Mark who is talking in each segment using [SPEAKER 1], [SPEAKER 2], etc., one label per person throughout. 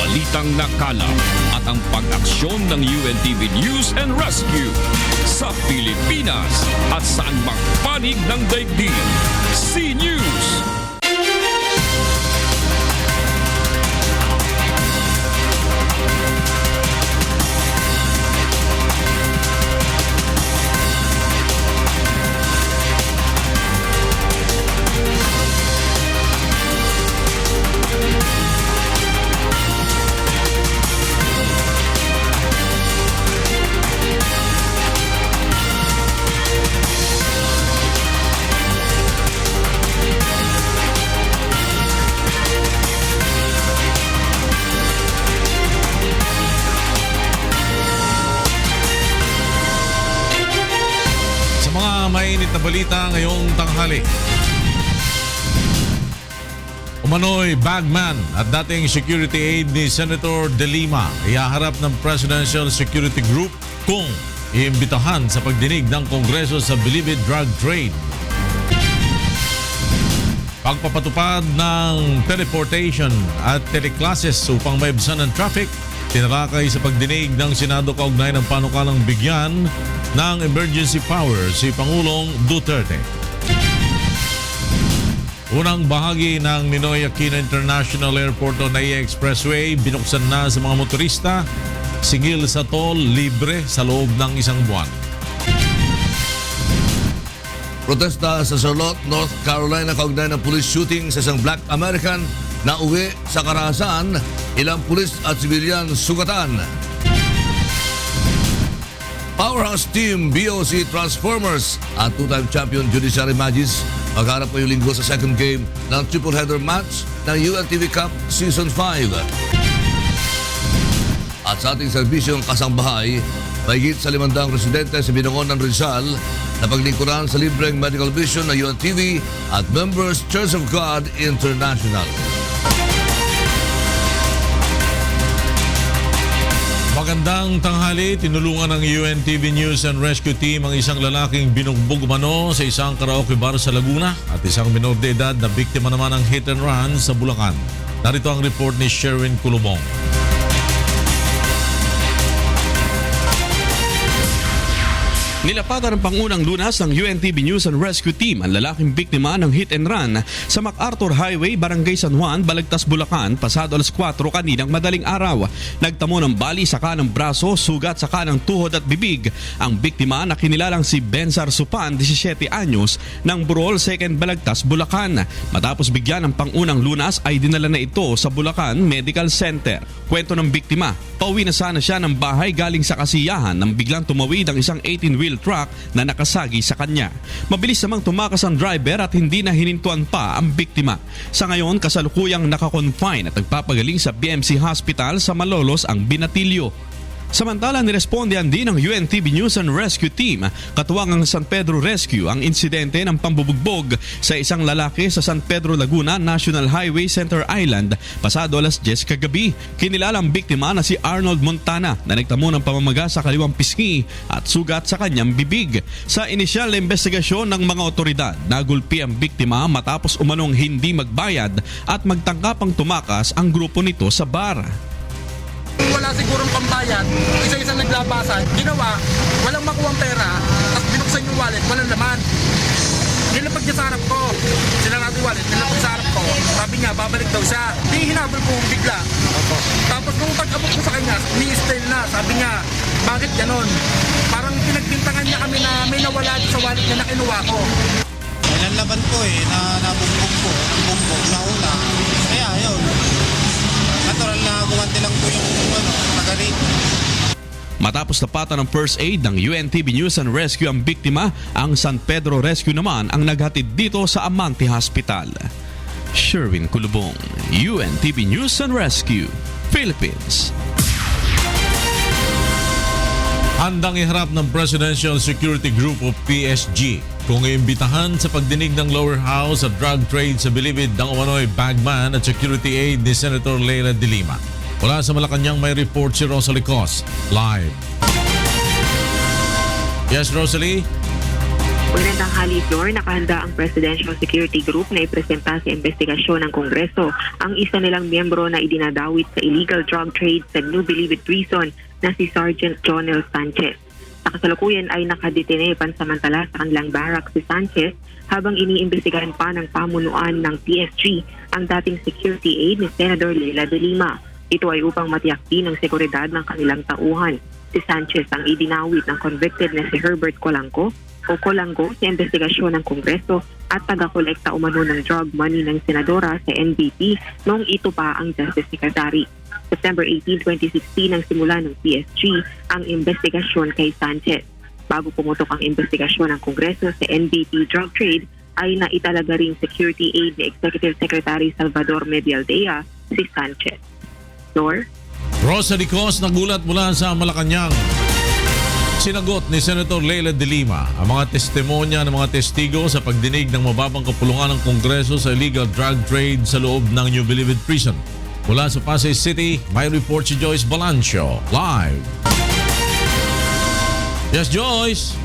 [SPEAKER 1] balitang nakalap at ang pag-aksyon ng UNTV News and Rescue sa Pilipinas at saan mang panig ng daigdig. C-News.
[SPEAKER 2] Mainit na balita ngayong tanghali. Umano'y bagman at dating security aide ni Senator De Lima ihaharap ng Presidential Security Group kung iimbitahan sa pagdinig ng Kongreso sa Bilibid drug trade. Pagpapatupad ng teleportation at teleclasses upang maibsan ng traffic, tinalakay sa pagdinig ng Senado kaugnay ng panukalang bigyan ng emergency power si Pangulong Duterte. Unang bahagi ng Ninoy Aquino International Airport o NAIA Expressway binuksan na sa mga motorista, singil sa toll, libre sa loob ng isang buwan.
[SPEAKER 3] Protesta sa Charlotte, North Carolina kaugnay ng police shooting sa isang Black American na uwi sa karahasan, ilang pulis at sibilyan sugatan. Powerhouse Team BOC Transformers at two-time champion Judiciary Magis magharap ngayong linggo sa second game ng triple header match ng UNTV Cup Season 5. At sa ating serbisyong kasambahay, mahigit sa 500 residente sa Binangon ng Rizal na paglingkuran sa libreng medical vision ng UNTV at Members Church of God International.
[SPEAKER 2] Magandang tanghali, tinulungan ng UNTV News and Rescue Team ang isang lalaking binugbog umano sa isang karaoke bar sa Laguna at isang minor de edad na biktima naman ng hit and run sa Bulacan. Narito ang report ni Sherwin Kulubong.
[SPEAKER 4] Nilapatan ng pangunang lunas ng UNTV News and Rescue Team ang lalaking biktima ng hit and run sa MacArthur Highway, Barangay San Juan, Balagtas, Bulacan, pasado alas 4 kaninang madaling araw. Nagtamo ng bali sa kanang braso, sugat sa kanang tuhod at bibig. Ang biktima na kinilalang si Bensar Supan, 17 anyos, ng Burol 2nd Balagtas, Bulacan. Matapos bigyan ng pangunang lunas ay dinala na ito sa Bulacan Medical Center. Kwento ng biktima, pauwi na sana siya ng bahay galing sa Kasiyahan nang biglang tumawid ang isang 18-wheel truck na nakasagi sa kanya. Mabilis namang tumakas ang driver at hindi na hinintuan pa ang biktima. Sa ngayon, kasalukuyang nakakonfine at nagpapagaling sa BMC Hospital sa Malolos ang binatilyo. Samantala, nirespondehan din ng UNTV News and Rescue Team, katuwang ang San Pedro Rescue, ang insidente ng pambubugbog sa isang lalaki sa San Pedro Laguna National Highway Center Island pasado alas 10 kagabi. Kinilalang biktima na si Arnold Montana na nagtamo ng pamamaga sa kaliwang pisngi at sugat sa kanyang bibig. Sa inisyal na investigasyon ng mga otoridad, nagulpi ang biktima matapos umanong hindi magbayad at magtangkapang tumakas ang grupo nito sa bar.
[SPEAKER 5] Wala sigurong pambayad, isa-isa naglabasan, ginawa, walang makuwang pera, tapos binuksan yung wallet, walang laman. Nilapag niya sa harap ko, sinarado yung wallet, nilapag sa harap ko, sabi niya, babalik daw siya. Di hinabol ko bigla. Tapos nung pag-abot ko sa kanya, ni-style na, sabi niya, bakit ganon? Parang pinagbintangan niya kami na may nawala sa wallet niya na kinuha ko.
[SPEAKER 6] Ilan laban ko na nabugbog ko, bugbog sa una. Kaya yun, natural na gumanti lang po yung taga-rate.
[SPEAKER 4] Matapos tapatan ng first aid ng UNTV News and Rescue ang biktima, ang San Pedro Rescue naman ang naghatid dito sa Amante Hospital. Sherwin Kulubong, UNTV News and Rescue, Philippines.
[SPEAKER 2] Handang iharap ng Presidential Security Group o PSG kung iimbitahan sa pagdinig ng lower house at drug trade sa Bilibid ng umano'y bagman at security aide ni Senator Leila De Lima. Mula sa Malacanang may report si Rosalie Cos live. Yes, Rosalie?
[SPEAKER 7] Magandang tanghali, Flor. Nakahanda ang Presidential Security Group na ipresenta sa investigasyon ng Kongreso ang isa nilang miyembro na idinadawit sa illegal drug trade sa New Bilibid Prison na si Sergeant Jonel Sanchez. Sa kasalukuyan ay nakadetine pansamantala sa kanilang barracks si Sanchez habang iniimbestigahan pa ng pamunuan ng PSG ang dating security aide ni Senador Leila de Lima. Ito ay upang matiyak din ang seguridad ng kanilang tauhan. Si Sanchez ang idinawit ng convicted na si Herbert Colanco o Colango sa investigasyon ng Kongreso at taga-kolekta umano ng drug money ng senadora sa NBP noong ito pa ang Justice Secretary. September 18, 2016 ang simula ng PSG ang investigasyon kay Sanchez. Bago pumutok ang investigasyon ng Kongreso sa NBP drug trade, ay naitalaga ring security aide ni Executive Secretary Salvador Medialdea si Sanchez. Lord?
[SPEAKER 2] Rosa Dicos nagulat mula sa Malacanang. Sinagot ni Senator Leila de Lima ang mga testimonya ng mga testigo sa pagdinig ng mababang kapulungan ng Kongreso sa illegal drug trade sa loob ng New Bilibid Prison. Mula sa Pasay City, may report si Joyce Balancio. Live! Yes, Joyce!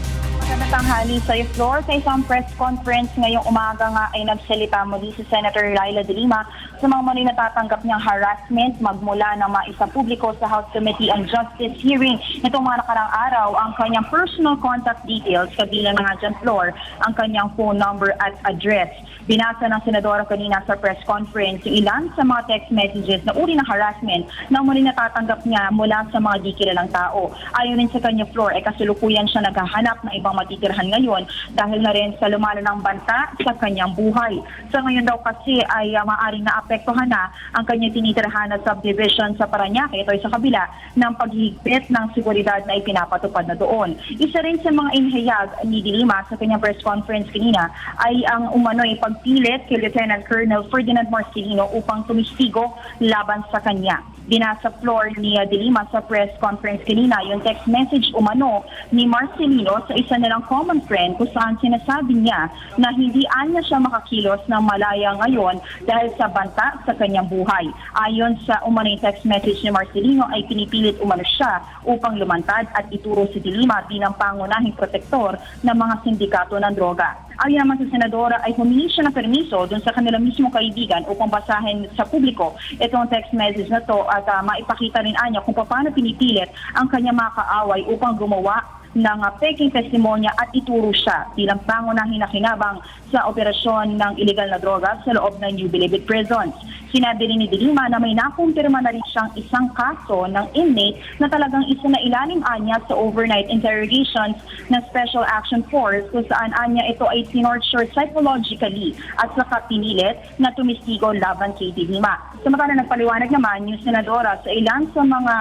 [SPEAKER 8] Magandang tanghali sa floor. Sa isang press conference ngayong umaga nga ay nagsalita muli si Senator Leila de Lima sa mga muli natatanggap niyang harassment magmula ng mga isa publiko sa House Committee on Justice hearing. Itong mga nakarang araw, ang kanyang personal contact details, kabilang nga dyan floor, ang kanyang phone number at address. Binasa ng senadora kanina sa press conference yung ilan sa mga text messages na uri ng harassment na muli natatanggap niya mula sa mga di kilalang tao. Ayon rin sa kanya floor, ay kasulukuyan siya naghahanap ng ibang matitirhan ngayon dahil na rin sa lumala ng banta sa kanyang buhay. Sa ngayon daw kasi ay maaaring naapektuhan na ang kanyang tinitirhan na subdivision sa Parañaque, ito ay sa kabila ng paghihigpit ng seguridad na ipinapatupad na doon. Isa rin sa mga inihayag ni de Lima sa kanyang press conference kanina ay ang umano'y pagpilit kay Lieutenant Colonel Ferdinand Marcelino upang tumistigo laban sa kanya. Binasa floor ni de Lima sa press conference kanina yung text message umano ni Marcelino sa isa nilang common friend kung saan sinasabi niya na hindi anya siya makakilos ng malaya ngayon dahil sa banta sa kanyang buhay. Ayon sa umanong text message ni Marcelino ay pinipilit umano siya upang lumantad at ituro si de Lima bilang pangunahing protektor ng mga sindikato ng droga. Ayon naman sa senadora ay humingi siya ng permiso dun sa kanilang mismong kaibigan upang basahin sa publiko itong text message na to at maipakita rin anya kung paano pinipilit ang kanyang mga kaaway upang gumawa ng peking testimonya at ituro siya bilang pangunahing nakinabang sa operasyon ng illegal na droga sa loob ng New Bilibid Prisons. Sinabi rin ni de Lima na may nakumpirma na rin siyang isang kaso ng inmate na talagang isa na ilalim anya sa overnight interrogations ng Special Action Force kung saan anya ito ay tinorture psychologically at saka pinilit na tumistigo laban kay de Lima. Samantala nagpaliwanag naman yung senadora sa ilan sa mga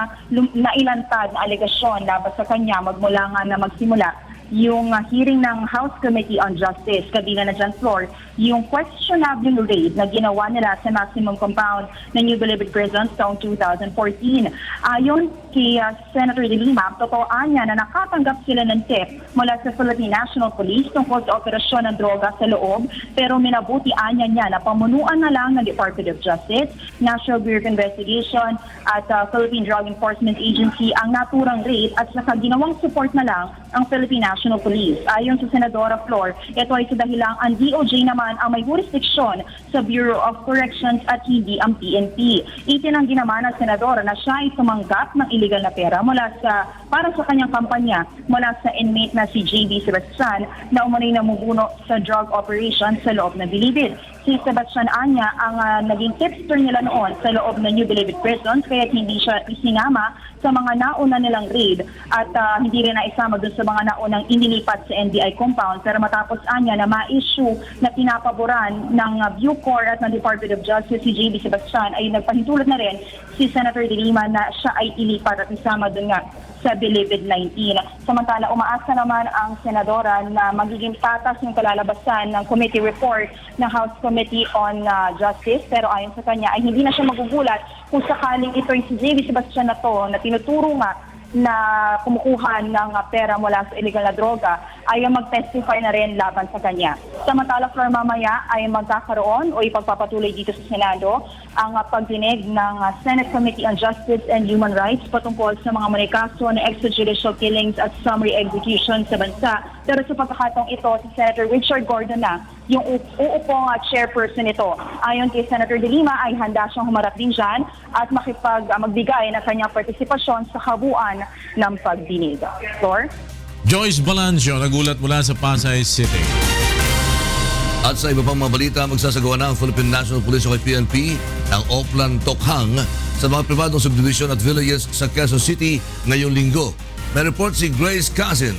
[SPEAKER 8] nailantad na alegasyon laban sa kanya magmula nga na magsimula yung hearing ng House Committee on Justice. Kabilang na dyan floor, yung questionable raid na ginawa nila sa maximum compound ng New Bilibid Prisons taong 2014. Ayon kay Senator de Lima, totooan niya na nakatanggap sila ng tip mula sa Philippine National Police tungkol sa operasyon ng droga sa loob, pero minabutian niya na pamunuan na lang ng Department of Justice, National Bureau of Investigation at Philippine Drug Enforcement Agency ang naturang raid at saka ginawang support na lang ang Philippine National Police. Ayon sa Senadora Flor, ito ay sa dahilang ang DOJ naman ang may jurisdiksyon sa Bureau of Corrections at hindi ang PNP. Itinanggi naman ng Senadora na siya ay tumanggap ng illegal na pera para sa kanyang kampanya mula sa inmate na si JB Sebastian na umano'y namumuno sa drug operation sa loob ng Bilibid. Si Sebastian Anya ang naging tipster nila noon sa loob ng New Bilibid Prisons kaya hindi siya isinama sa mga nauna nilang raid at hindi rin naisama dun sa mga naunang inilipat sa NBI compound. Pero matapos Anya na ma-issue na pinapaboran ng Bucor at ng Department of Justice si JB Sebastian ay nagpahintulot na rin si Senator de Lima na siya ay ilipat at isama dun nga sa Bilibid 19. Samantala, umaasa naman ang senadora na magiging patas yung kalalabasan ng committee report ng House Committee on Justice. Pero ayon sa kanya ay hindi na siya magugulat kung sakaling ito yung si JB Sebastian na to na tinuturo nga na kumukuha ng pera mula sa illegal na droga ay mag-testify na rin laban sa kanya. Samantala, Flor, mamaya ay magkakaroon o ipagpapatuloy dito sa Senado ang pagdinig ng Senate Committee on Justice and Human Rights patungkol sa mga manikaso na extrajudicial killings at summary execution sa bansa. Pero sa pagkakataong ito, si Senator Richard Gordon na yung uupong chairperson nito. Ayon kay Senator De Lima ay handa siyang humarap din dyan at magbigay ng kanyang partisipasyon sa kabuuan ng pagdinig. Flor?
[SPEAKER 2] Joyce Balancio, nagulat mula sa Pasay City.
[SPEAKER 3] At sa iba pang mga balita, magsasagawa na ang Philippine National Police o PNP ng Oplan Tokhang sa mga pribadong subdivision at villages sa Quezon City ngayong linggo. May report si Grace Casin.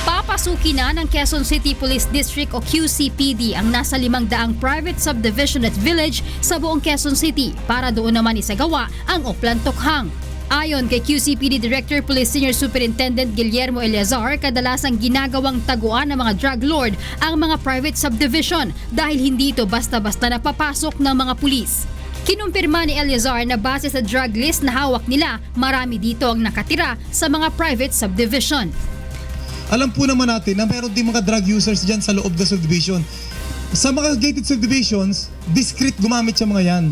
[SPEAKER 9] Papasukin na ng Quezon City Police District o QCPD ang nasa 500 private subdivision at village sa buong Quezon City para doon naman isagawa ang Oplan Tokhang. Ayon kay QCPD Director Police Senior Superintendent Guillermo Eleazar, kadalasang ginagawang taguan ng mga drug lord ang mga private subdivision dahil hindi ito basta-basta napapasok ng mga pulis. Kinumpirma ni Eleazar na base sa drug list na hawak nila, marami dito ang nakatira sa mga private subdivision.
[SPEAKER 10] Alam po naman natin na meron din mga drug users dyan sa loob ng subdivision. Sa mga gated subdivisions, discreet gumamit sa mga yan.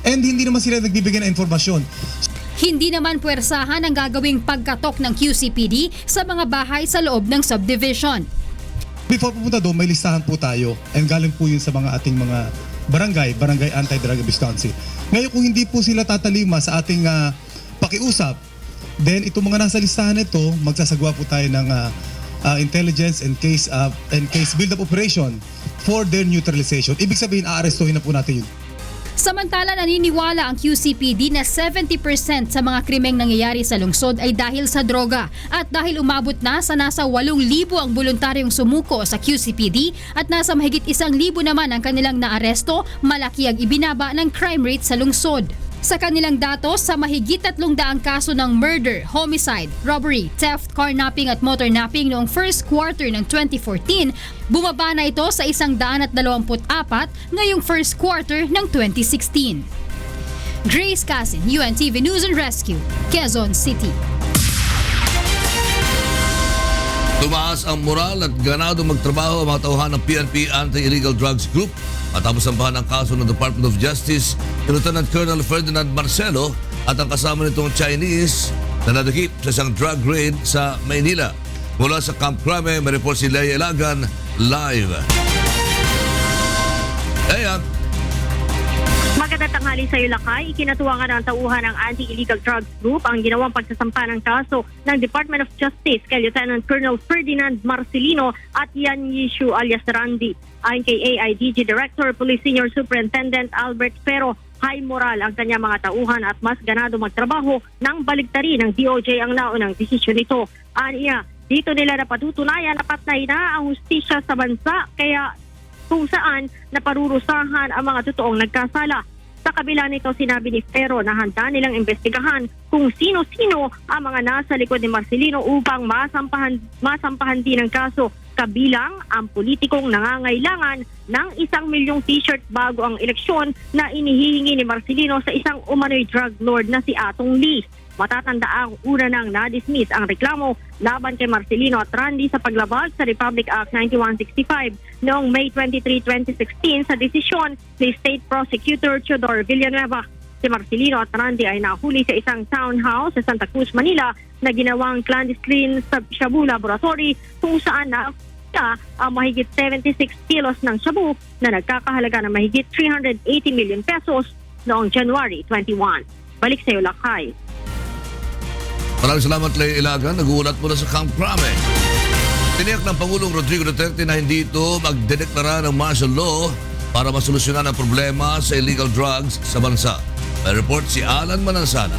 [SPEAKER 10] And hindi naman sila nagbibigay ng informasyon.
[SPEAKER 9] Hindi naman puwersahan ang gagawing pagkatok ng QCPD sa mga bahay sa loob ng subdivision.
[SPEAKER 10] Before pupunta doon, may listahan po tayo. And galing po yun sa mga ating mga barangay anti-drug abuse council. Ngayon kung hindi po sila tatalima sa ating pakiusap, then itong mga nasa listahan nito, magsasagawa po tayo ng intelligence and case build-up operation for their neutralization. Ibig sabihin, aarestuhin na po natin yun.
[SPEAKER 9] Samantala, naniniwala ang QCPD na 70% sa mga krimeng nangyayari sa lungsod ay dahil sa droga. At dahil umabot na sa nasa 8,000 ang voluntaryong sumuko sa QCPD at nasa mahigit 1,000 naman ang kanilang naaresto, malaki ang ibinaba ng crime rate sa lungsod. Sa kanilang datos, sa mahigit 300 kaso ng murder, homicide, robbery, theft, carnapping at motor napping noong first quarter ng 2014, bumaba na ito sa 124 ngayong first quarter ng 2016. Grace Casin, UNTV News and Rescue, Quezon City.
[SPEAKER 3] Tumaas ang moral at ganado magtrabaho ang mga tauhan ng PNP Anti-Illegal Drugs Group matapos sambahan ang kaso ng Department of Justice ni Lieutenant Colonel Ferdinand Marcelo at ang kasama nitong Chinese na nadakip sa isang drug raid sa Maynila. Mula sa Camp Crame, may report si Leia Ilagan live. Leia.
[SPEAKER 11] Magandang tanghali sa iyo, Lakay. Ikinatuwangan ng tauhan ng Anti-Illegal Drugs Group ang ginawang pagsasampa ng kaso ng Department of Justice kay Lieutenant Colonel Ferdinand Marcelino at Yan Yishu alias Randy. Ayon kay AIDG Director Police Senior Superintendent Albert Ferro, high moral ang kanyang mga tauhan at mas ganado magtrabaho nang baligtarin ng DOJ ang naunang desisyon nito. Aniya, dito nila napatutunayan na patay na ang hustisya sa bansa kaya kung saan naparurusahan ang mga totoong nagkasala. Sa kabila nito, sinabi ni Ferro na handa nilang imbestigahan kung sino-sino ang mga nasa likod ni Marcelino upang masampahan din ang kaso, kabilang ang politikong nangangailangan ng 1 milyong t-shirt bago ang eleksyon na inihihingi ni Marcelino sa isang umano'y drug lord na si Atong Lee. Matatanda ang una nang na-dismiss ang reklamo laban kay Marcelino at Randy sa paglabag sa Republic Act 9165 noong May 23, 2016 sa desisyon ni State Prosecutor Teodoro Villanueva. Si Marcelino at Randy ay nahuli sa isang townhouse sa Santa Cruz, Manila na ginawang clandestine shabu laboratory kung saan na ang mahigit 76 kilos ng shabu na nagkakahalaga ng mahigit 380 million pesos noong January 21. Balik sa iyo, Lakay.
[SPEAKER 3] Maraming salamat, Leia Ilagan. Nag-uulat mula sa Camp Crame. Tiniyak ng Pangulong Rodrigo Duterte na hindi ito magdedeklara ng martial law para masolusyonan ang problema sa illegal drugs sa bansa. May report si Alan Manansana.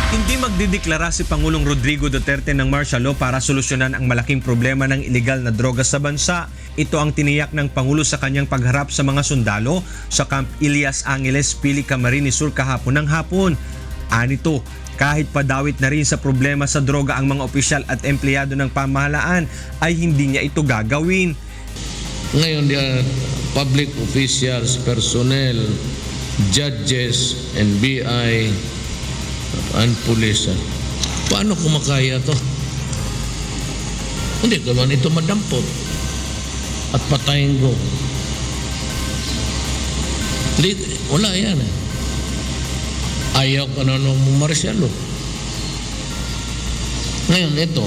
[SPEAKER 12] Hindi magdideklara si Pangulong Rodrigo Duterte ng martial law para solusyonan ang malaking problema ng iligal na droga sa bansa. Ito ang tiniyak ng Pangulo sa kanyang pagharap sa mga sundalo sa Camp Ilias Angeles, Pili, Camarines Sur kahapon ng hapon. Anito, kahit padawit na rin sa problema sa droga ang mga opisyal at empleyado ng pamahalaan, ay hindi niya ito gagawin.
[SPEAKER 13] Ngayon, public officials, personnel, judges, NBI, and police, Paano ko makaya to? Hindi ko man ito madampot at patayin ko. Hindi, wala yan eh. Ayaw ka na nung Marcialo. Ngayon, ito.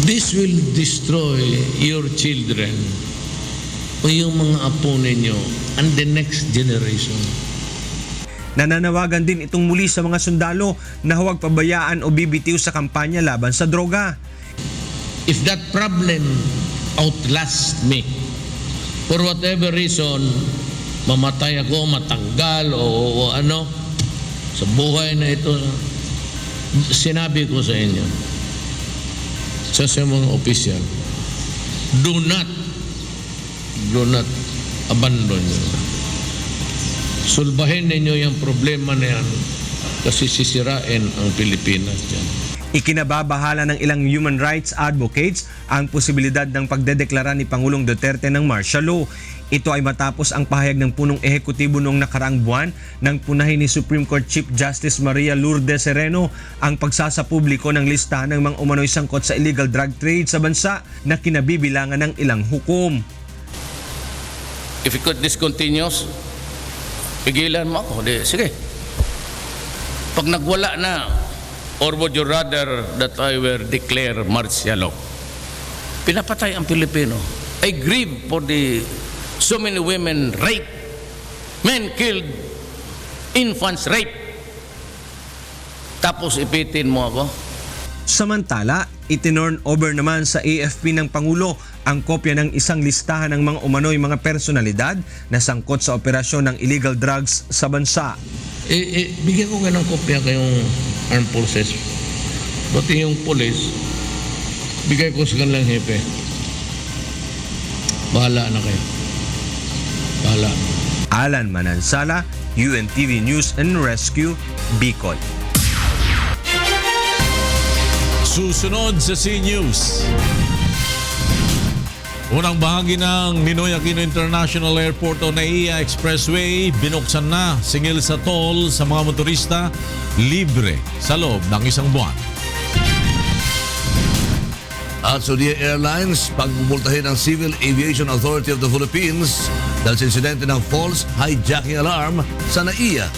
[SPEAKER 13] This will destroy your children o yung mga apo ninyo and the next generation.
[SPEAKER 12] Nananawagan din itong muli sa mga sundalo na huwag pabayaan o bibitiw sa kampanya laban sa droga.
[SPEAKER 13] If that problem outlasts me, for whatever reason, mamatay ako, matanggal o ano, sa buhay na ito, sinabi ko sa inyo, sa mga opisyal, do not abandon nyo. Sulbahin ninyo yung problema na yan kasi sisirain ang Pilipinas dyan.
[SPEAKER 12] Ikinababahala ng ilang human rights advocates ang posibilidad ng pagdedeklara ni Pangulong Duterte ng martial law. Ito ay matapos ang pahayag ng punong ehekutibo noong nakaraang buwan ng punahin ni Supreme Court Chief Justice Maria Lourdes Sereno ang pagsasapubliko ng listahan ng mga umano'y sangkot sa illegal drug trade sa bansa na kinabibilangan ng ilang hukom.
[SPEAKER 14] If it discontinues, pigilan mo ako. Sige. Pag nagwala na, or would you rather that I were declare martial law? Pinapatay ang Pilipino. I grieve for the so many women raped, men killed, infants raped. Tapos ipitin mo ako?
[SPEAKER 12] Samantala, itinurn over naman sa AFP ng Pangulo ang kopya ng isang listahan ng mga umano'y mga personalidad na sangkot sa operasyon ng illegal drugs sa bansa.
[SPEAKER 13] Bigyan ko nga ng kopya kayong armed forces. Pati yung police, bigay ko sa kanilang hepe. Bahala na kayo. Bahala.
[SPEAKER 12] Alan Manansala, UNTV News and Rescue, Bicol.
[SPEAKER 2] Susunod sa C-News. Unang bahagi ng Ninoy Aquino International Airport o NAIA Expressway binuksan na singil sa toll sa mga motorista libre sa loob ng isang buwan.
[SPEAKER 3] At Saudia Airlines, pagbubultahin ng Civil Aviation Authority of the Philippines dahil sa insidente ng false hijacking alarm sa NAIA.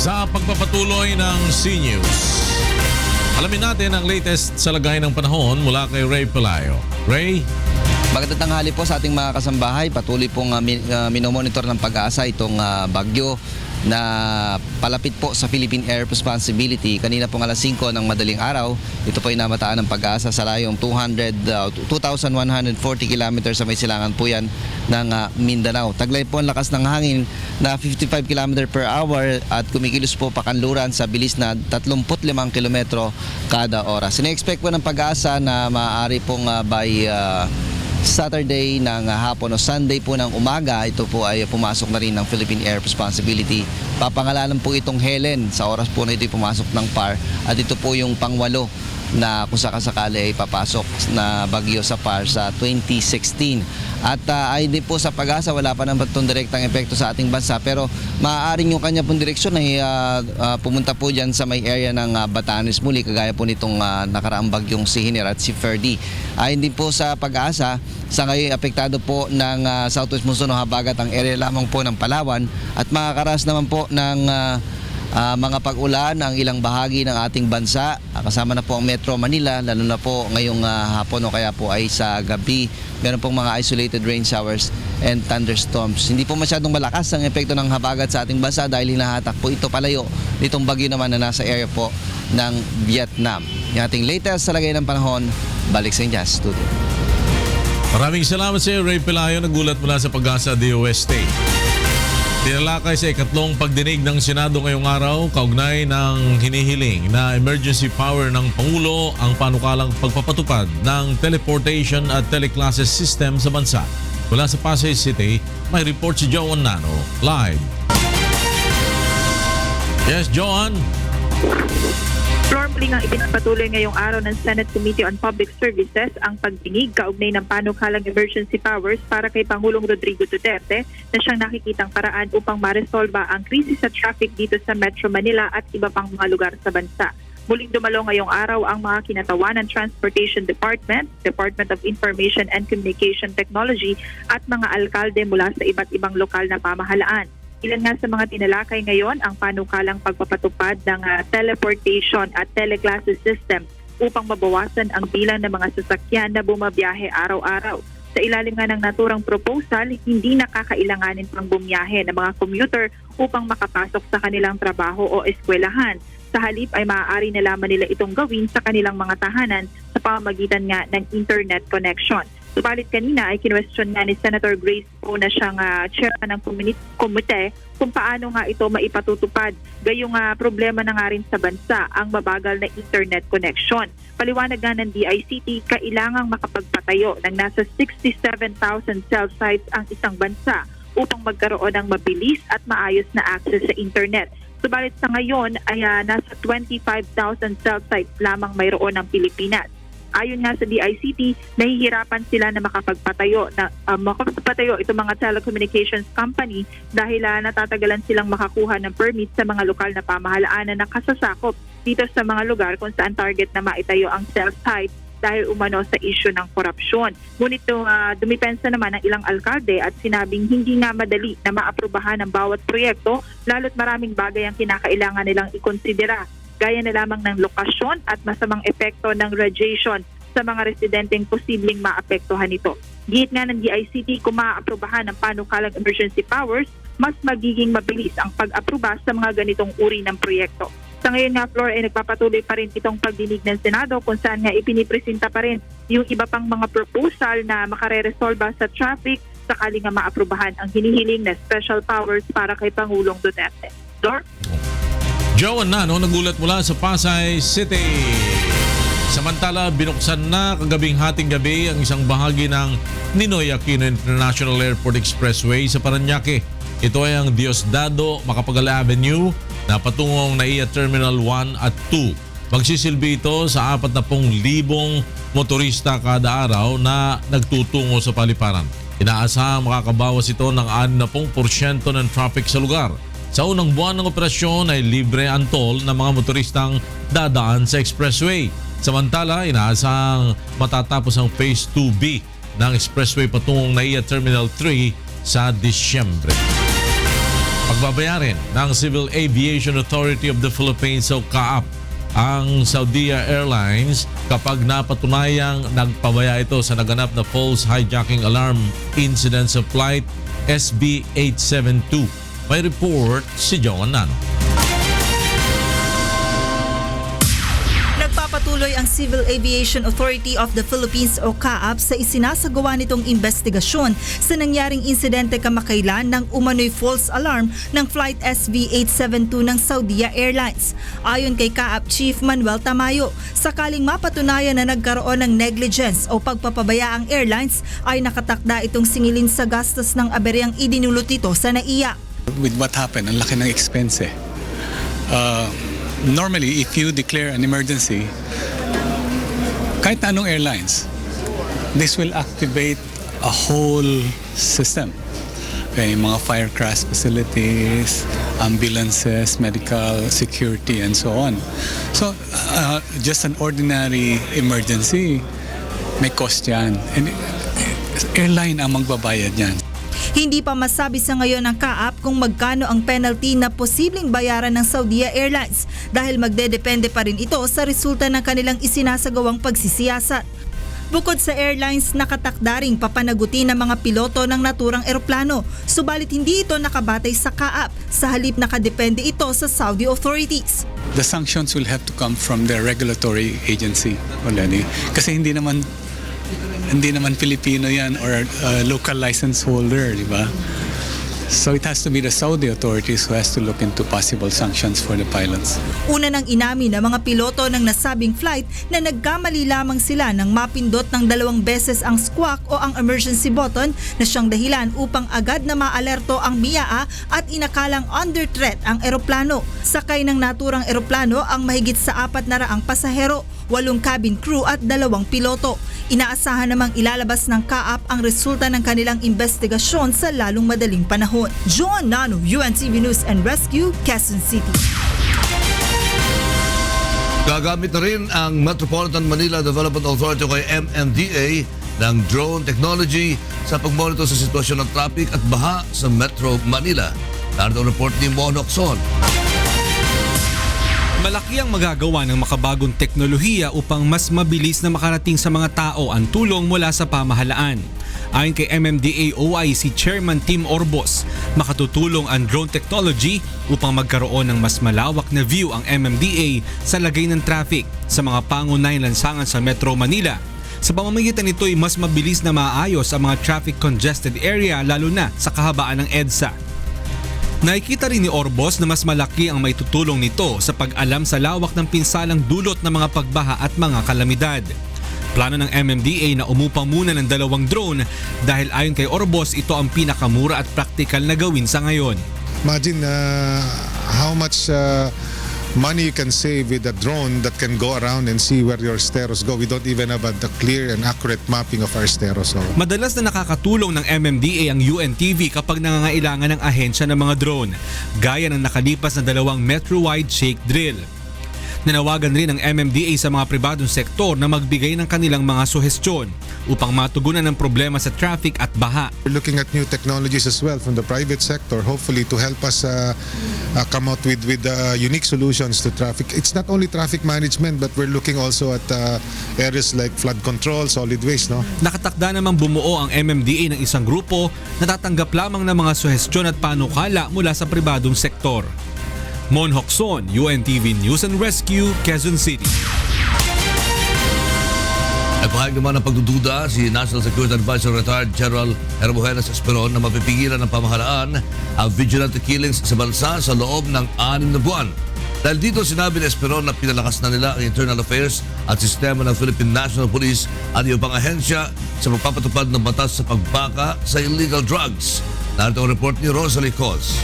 [SPEAKER 2] Sa pagpapatuloy ng C-News, alamin natin ang latest sa lagay ng panahon mula kay Ray Pelayo. Ray?
[SPEAKER 15] Magandang tanghali po sa ating mga kasambahay. Patuloy pong minomonitor ng pag-asa itong bagyo na palapit po sa Philippine Air Responsibility. Kanina pong alas 5 ng madaling araw, ito po ay namataan ng pag-asa sa layong 2,140 kilometers sa may silangan po yan ng Mindanao. Taglay po ang lakas ng hangin na 55 km per hour at kumikilos po pakanluran sa bilis na 35 km kada oras. Sine-expect po ng pag-asa na maaari pong by Saturday ng hapon o Sunday po ng umaga, ito po ay pumasok na rin ng Philippine Air Responsibility. Papangalanan po itong Helen sa oras po na ito pumasok ng PAR at ito po yung pangwalo na kung sakasakali ay papasok na bagyo sa PAR sa 2016. At ay din po sa pag-asa, wala pa naman itong direktang epekto sa ating bansa pero maaaring yung kanya pong direksyon ay pumunta po dyan sa may area ng Batanes muli kagaya po nitong nakaraang bagyong si Hiner at si Ferdy. Ayon din po sa pag-asa, sa ngayon apektado po ng Southwest Monsoon o habagat ang area lamang po ng Palawan at makakaras naman po ng mga pag-ulan ang ilang bahagi ng ating bansa. Kasama na po ang Metro Manila, lalo na po ngayong hapon o kaya po ay sa gabi. Meron pong mga isolated rain showers and thunderstorms. Hindi po masyadong malakas ang epekto ng habagat sa ating bansa dahil hinahatak po ito palayo nitong bagyo naman na nasa area po ng Vietnam. Yung ating latest sa lagay ng panahon, balik sa inyo, studio.
[SPEAKER 2] Maraming salamat sa iyo, Ray Pelayo, nagulat mula sa Pag-asa DOST. Tinalakay sa ikatlong pagdinig ng Senado ngayong araw, kaugnay ng hinihiling na emergency power ng Pangulo ang panukalang pagpapatupad ng teleportation at teleclasses system sa bansa. Mula sa Pasay City, may report si Joan Nano, live. Yes, Joan?
[SPEAKER 16] Floor, muli nga ipinagpatuloy ngayong araw ng Senate Committee on Public Services ang pagdinig kaugnay ng panukalang emergency powers para kay Pangulong Rodrigo Duterte na siyang nakikitang paraan upang maresolba ang krisis sa traffic dito sa Metro Manila at iba pang mga lugar sa bansa. Muling dumalo ngayong araw ang mga kinatawan ng Transportation Department, Department of Information and Communication Technology at mga alkalde mula sa iba't ibang lokal na pamahalaan. Ilan nga sa mga tinalakay ngayon ang panukalang pagpapatupad ng teleportation at teleclasses system upang mabawasan ang bilang ng mga sasakyan na bumabiyahe araw-araw. Sa ilalim nga ng naturang proposal, hindi nakakailanganin pang bumiyahe ng mga commuter upang makapasok sa kanilang trabaho o eskwelahan. Sa halip ay maaari na lamang nila itong gawin sa kanilang mga tahanan sa pamamagitan nga ng internet connection. Subalit kanina ay kinwestiyon nga ni Senator Grace Poe na siyang chairman ng komite kung paano nga ito maipatutupad. Gayong problema na nga rin sa bansa ang mabagal na internet connection. Paliwanag nga ng DICT, kailangang makapagpatayo ng nasa 67,000 cell sites ang isang bansa upang magkaroon ng mabilis at maayos na access sa internet. Subalit sa ngayon ay nasa 25,000 cell sites lamang mayroon ng Pilipinas. Ayon nga sa DICT, nahihirapan sila na makapagpatayo itong mga telecommunications company dahil natatagalan silang makakuha ng permit sa mga lokal na pamahalaan na nakasasakop dito sa mga lugar kung saan target na maitayo ang cell site dahil umano sa issue ng korupsyon. Ngunit dumipensa naman ng ilang alkalde at sinabing hindi nga madali na maaprubahan ang bawat proyekto lalo't maraming bagay ang kinakailangan nilang ikonsidera, gaya na lamang ng lokasyon at masamang epekto ng radiation sa mga residenteng posibleng maapektuhan nito. Gihit nga ng DICT, kung maaprubahan ng panukalang emergency powers, mas magiging mabilis ang pag-aproba sa mga ganitong uri ng proyekto. Sa ngayon nga, Flor, ay nagpapatuloy pa rin itong pagdinig ng Senado kung saan nga ipinipresenta pa rin yung iba pang mga proposal na makareresolba sa traffic sakali nga maaprubahan ang hinihiling na special powers para kay Pangulong Duterte. Flor?
[SPEAKER 2] Joan Nano nagulat mula sa Pasay City. Samantala, binuksan na kagabing hating gabi ang isang bahagi ng Ninoy Aquino International Airport Expressway sa Parañaque. Ito ay ang Diosdado Macapagal Avenue na patungong NAIA Terminal 1 at 2. Magsisilbi ito sa 40,000 motorista kada araw na nagtutungo sa paliparan. Inaasahang makakabawas ito ng 60% ng traffic sa lugar. Sa unang buwan ng operasyon ay libre ang toll ng mga motoristang dadaan sa expressway. Samantala, inaasahang matatapos ang Phase 2B ng expressway patungong NAIA Terminal 3 sa Disyembre. Pagbabayarin ng Civil Aviation Authority of the Philippines o CAAP ang Saudia Airlines kapag napatunayang nagpabaya ito sa naganap na false hijacking alarm incident sa flight SB872. May report si Joan Nano.
[SPEAKER 17] Nagpapatuloy ang Civil Aviation Authority of the Philippines o CAAP sa isinasagawa nitong investigasyon sa nangyaring insidente kamakailan ng umano'y false alarm ng flight SB872 ng Saudia Airlines. Ayon kay CAAP Chief Manuel Tamayo, sakaling mapatunayan na nagkaroon ng negligence o pagpapabaya ang airlines ay nakatakda itong singilin sa gastos ng aberyang idinulot ito sa NAIA.
[SPEAKER 18] With what happened, ang laki ng expense eh. Normally, if you declare an emergency, kahit anong airlines, this will activate a whole system. Okay, mga fire crash facilities, ambulances, medical security, and so on. So, just an ordinary emergency, may cost yan. And airline ang magbabayad yan.
[SPEAKER 17] Hindi pa masabi sa ngayon ng CAAP kung magkano ang penalty na posibleng bayaran ng Saudia Airlines dahil magdedepende pa rin ito sa resulta ng kanilang isinasagawang pagsisiyasat. Bukod sa airlines, nakatakda ring papanagutin ng mga piloto ng naturang eroplano, subalit hindi ito nakabatay sa CAAP, sa halip nakadepende ito sa Saudi authorities.
[SPEAKER 18] The sanctions will have to come from the regulatory agency already. Kasi hindi naman Filipino yan or local license holder, di ba? So it has to be the Saudi authorities who has to look into possible sanctions for the pilots.
[SPEAKER 17] Una nang inamin ng mga piloto ng nasabing flight na nagkamali lamang sila nang mapindot ng 2 beses ang squawk o ang emergency button na siyang dahilan upang agad na maalerto ang MIAA at inakalang under threat ang eroplano. Sakay ng naturang eroplano ang mahigit sa 400 pasahero, 8 cabin crew at 2 piloto. Inaasahan namang ilalabas ng CAAP ang resulta ng kanilang investigasyon sa lalong madaling panahon. John Nano, UNTV News and Rescue, Quezon City.
[SPEAKER 3] Gagamit na rin ang Metropolitan Manila Development Authority o MMDA ng drone technology sa pagmonitor sa sitwasyon ng traffic at baha sa Metro Manila. Narito ang report ni Mon Hocson.
[SPEAKER 19] Malaki ang magagawa ng makabagong teknolohiya upang mas mabilis na makarating sa mga tao ang tulong mula sa pamahalaan. Ayon kay MMDA OIC Chairman Tim Orbos, makatutulong ang drone technology upang magkaroon ng mas malawak na view ang MMDA sa lagay ng traffic sa mga pangunahing lansangan sa Metro Manila. Sa pamamagitan nito ay mas mabilis na maayos ang mga traffic congested area lalo na sa kahabaan ng EDSA. Nakikita rin ni Orbos na mas malaki ang maitutulong nito sa pag-alam sa lawak ng pinsalang dulot ng mga pagbaha at mga kalamidad. Plano ng MMDA na umupa muna ng 2 drone dahil ayon kay Orbos ito ang pinakamura at praktikal na gawin sa ngayon.
[SPEAKER 20] Imagine how much money you can save with a drone that can go around and see where your stereos go. We don't even have the clear and accurate mapping of our stereos.
[SPEAKER 19] Madalas na nakakatulong ng MMDA ang UNTV kapag nangangailangan ng ahensya ng mga drone, gaya ng nakalipas na 2 metro-wide shake drill. Nanawagan rin ng MMDA sa mga pribadong sektor na magbigay ng kanilang mga suhestyon upang matugunan ang problema sa traffic at baha.
[SPEAKER 20] We're looking at new technologies as well from the private sector, hopefully to help us come out with unique solutions to traffic. It's not only traffic management, but we're looking also at areas like flood control, solid waste. No?
[SPEAKER 19] Nakatakda namang bumuo ang MMDA ng isang grupo na tatanggap lamang ng mga suhestyon at panukala mula sa pribadong sektor. Mon Hocson, UNTV News and Rescue, Quezon City.
[SPEAKER 3] Ay pahayag naman ng pagdududa si National Security Advisor Retired General Hermogenes Esperon na mapipigilan ng pamahalaan ang vigilante killings sa bansa sa loob ng 6 na buwan. Dahil dito sinabi ni Esperon na pinalakas na nila ang internal affairs at sistema ng Philippine National Police at iyong pang ahensya sa pagpapatupad ng batas sa pagbaka sa illegal drugs. Narito ang report ni Rosalie Cos.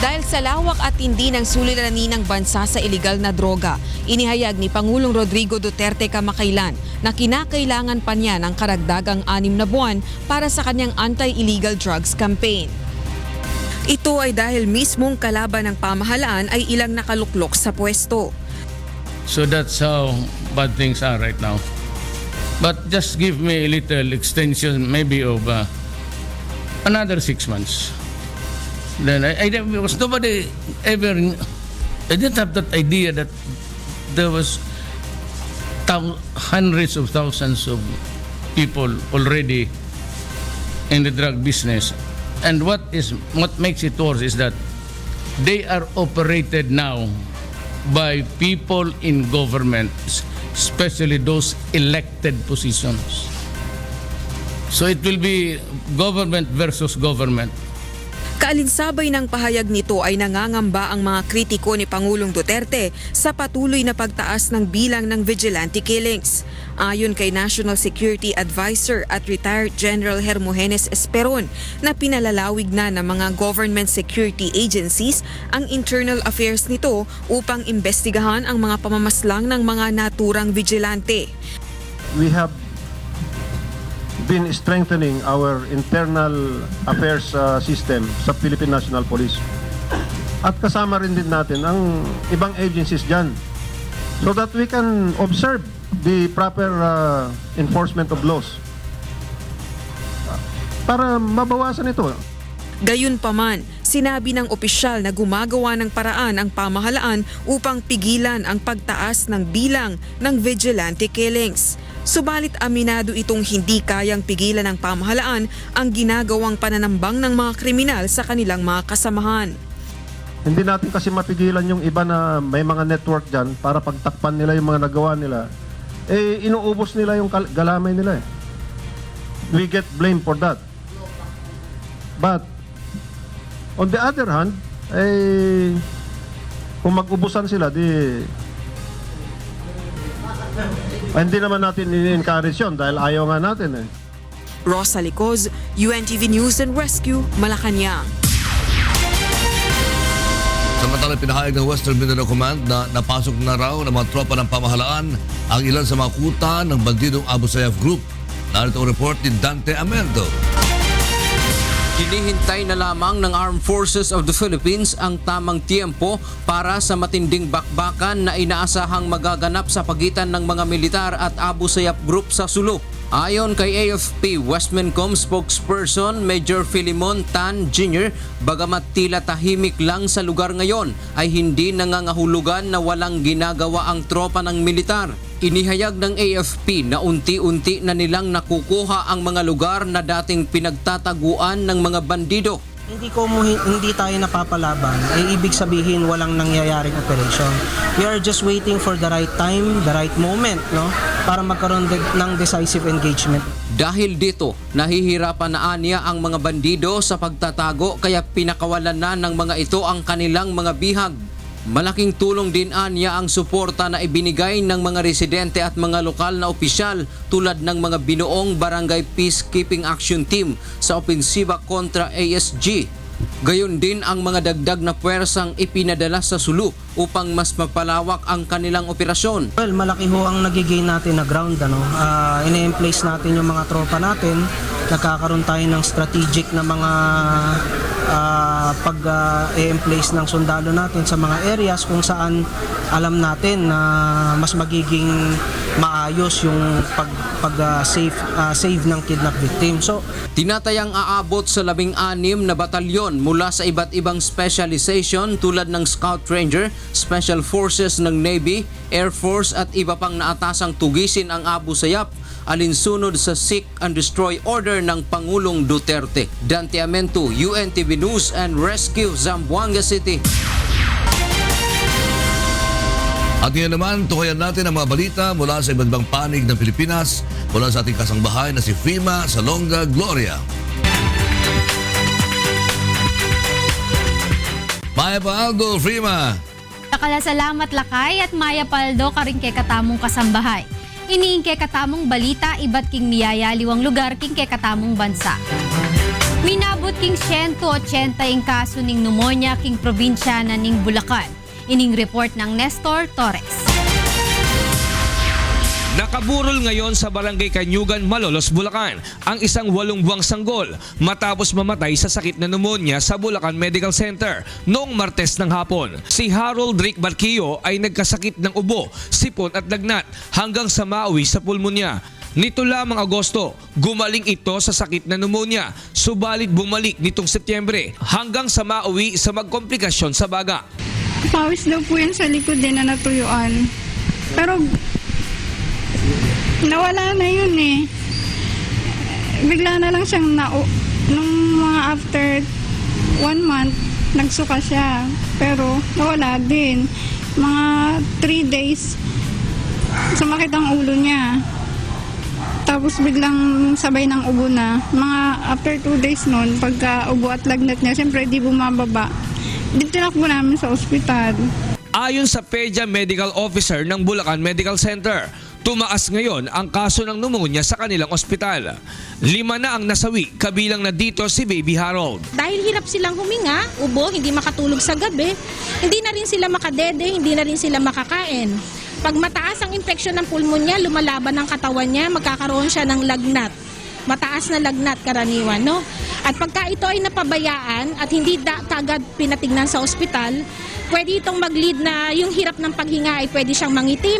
[SPEAKER 21] Dahil sa lawak at tindi ng suliranin ng bansa sa iligal na droga, inihayag ni Pangulong Rodrigo Duterte kamakailan na kinakailangan pa niya ng karagdagang 6 na buwan para sa kanyang anti-illegal drugs campaign. Ito ay dahil mismong kalaban ng pamahalaan ay ilang nakaluklok sa pwesto.
[SPEAKER 14] So that's how bad things are right now. But just give me a little extension maybe of another 6 months. Then I was nobody ever. I didn't have that idea that there was hundreds of thousands of people already in the drug business, and what makes it worse is that they are operated now by people in government, especially those elected positions. So it will be government versus government.
[SPEAKER 21] Kaalinsabay ng pahayag nito ay nangangamba ang mga kritiko ni Pangulong Duterte sa patuloy na pagtaas ng bilang ng vigilante killings. Ayon kay National Security Advisor at Retired General Hermogenes Esperon na pinalalawig na ng mga government security agencies ang internal affairs nito upang imbestigahan ang mga pamamaslang ng mga naturang vigilante.
[SPEAKER 22] We have been strengthening our internal affairs system sa Philippine National Police. At kasama rin din natin ang ibang agencies dyan so that we can observe the proper enforcement of laws para mabawasan ito.
[SPEAKER 21] Gayunpaman, sinabi ng opisyal na gumagawa ng paraan ang pamahalaan upang pigilan ang pagtaas ng bilang ng vigilante killings. Subalit aminado itong hindi kayang pigilan ng pamahalaan ang ginagawang pananambang ng mga kriminal sa kanilang mga kasamahan.
[SPEAKER 22] Hindi natin kasi mapigilan yung iba na may mga network dyan para pagtakpan nila yung mga nagawa nila. Inuubos nila yung galamay nila. We get blamed for that. But, on the other hand, kung mag-ubusan sila, hindi naman natin i-encourage yun dahil ayaw nga natin
[SPEAKER 21] Rosa Licoz, UNTV News and Rescue, Malacanang.
[SPEAKER 3] Samantalang pinahayag ng Western Mindanao Command na napasok na raw ng mga tropa ng pamahalaan ang ilan sa mga kuta ng bandidong Abu Sayyaf Group. Narito ang report ni Dante Ameldo.
[SPEAKER 1] Hinihintay na lamang ng Armed Forces of the Philippines ang tamang tiempo para sa matinding bakbakan na inaasahang magaganap sa pagitan ng mga militar at Abu Sayyaf Group sa Sulu. Ayon kay AFP Westmencom spokesperson Major Filimon Tan Jr., bagamat tila tahimik lang sa lugar ngayon, ay hindi nangangahulugan na walang ginagawa ang tropa ng militar. Inihayag ng AFP na unti-unti na nilang nakukuha ang mga lugar na dating pinagtataguan ng mga bandido.
[SPEAKER 5] Hindi tayo napapalaban, ay ibig sabihin walang nangyayaring operation. We are just waiting for the right time, the right moment, no, para magkaroon ng decisive engagement.
[SPEAKER 1] Dahil dito, nahihirapan na anya ang mga bandido sa pagtatago kaya pinakawalan na ng mga ito ang kanilang mga bihag. Malaking tulong din anya ang suporta na ibinigay ng mga residente at mga lokal na opisyal tulad ng mga binuong Barangay Peacekeeping Action Team sa opensiba kontra ASG. Gayon din ang mga dagdag na puwersang ipinadala sa Sulu upang mas mapalawak ang kanilang operasyon.
[SPEAKER 5] Well, malaki ho ang nagigain natin na ground. Ine-emplace natin yung mga tropa natin. Nagkakaroon tayo ng strategic na mga pag-i-emplace ng sundalo natin sa mga areas kung saan alam natin na mas magiging maayos yung save ng kidnap victim. So,
[SPEAKER 1] tinatayang aabot sa 16 na batalyon mula sa iba't ibang specialization tulad ng Scout Ranger, Special Forces ng Navy, Air Force at iba pang naatasang tugisin ang Abu Sayyaf alinsunod sa Seek and Destroy Order ng Pangulong Duterte. Dante Amento, UNTV News and Rescue, Zamboanga City.
[SPEAKER 3] At ngayon naman, tukayan natin ang mga balita mula sa iba't ibang panig ng Pilipinas mula sa ating kasangbahay na si Frima Salonga Gloria. Maya Paldo, Frima.
[SPEAKER 23] Salamat Lakay at Maya Paldo karing kay katamong kasambahay. Iniing kay katamong balita iba't king miyayaliwang lugar king kay katamong bansa. Minabot king 180 ing kaso ning pneumonia king probinsya na ning Bulacan. Ining report ng Nestor Torres.
[SPEAKER 24] Nakaburol ngayon sa Barangay Kanyugan, Malolos, Bulacan ang isang 8 buwang sanggol matapos mamatay sa sakit na pneumonia sa Bulacan Medical Center noong Martes ng hapon. Si Harold Rick Barquillo ay nagkasakit ng ubo, sipon at lagnat hanggang sa mauwi sa pulmonya. Nito lamang Agosto, gumaling ito sa sakit na pneumonia, subalit bumalik nitong Setyembre hanggang sa mauwi sa magkomplikasyon sa baga.
[SPEAKER 25] Pawis daw po yan sa likod din na natuyuan. Pero nawala na yun eh. Bigla na lang siyang nung mga after 1 month, nagsuka siya. Pero nawala din. Mga 3 days, sumakit ang ulo niya. Tapos biglang sabay ng ubo na. Mga after 2 days nun, pagka ubo at lagnat niya, siyempre di bumababa. Tinakbo namin sa ospital.
[SPEAKER 24] Ayon sa PEDIA Medical Officer ng Bulacan Medical Center, tumaas ngayon ang kaso ng pneumonia sa kanilang ospital. 5 na ang nasawi, kabilang na dito si Baby Harold.
[SPEAKER 26] Dahil hirap silang huminga, ubo, hindi makatulog sa gabi, hindi na rin sila makadede, hindi na rin sila makakain. Pag mataas ang infeksyon ng pulmonya, lumalaban ang katawan niya, magkakaroon siya ng lagnat. Mataas na lagnat karaniwan, no? At pagka ito ay napabayaan at hindi kagad pinatignan sa ospital, pwede itong mag-lead na yung hirap ng paghinga ay pwede siyang mangitim,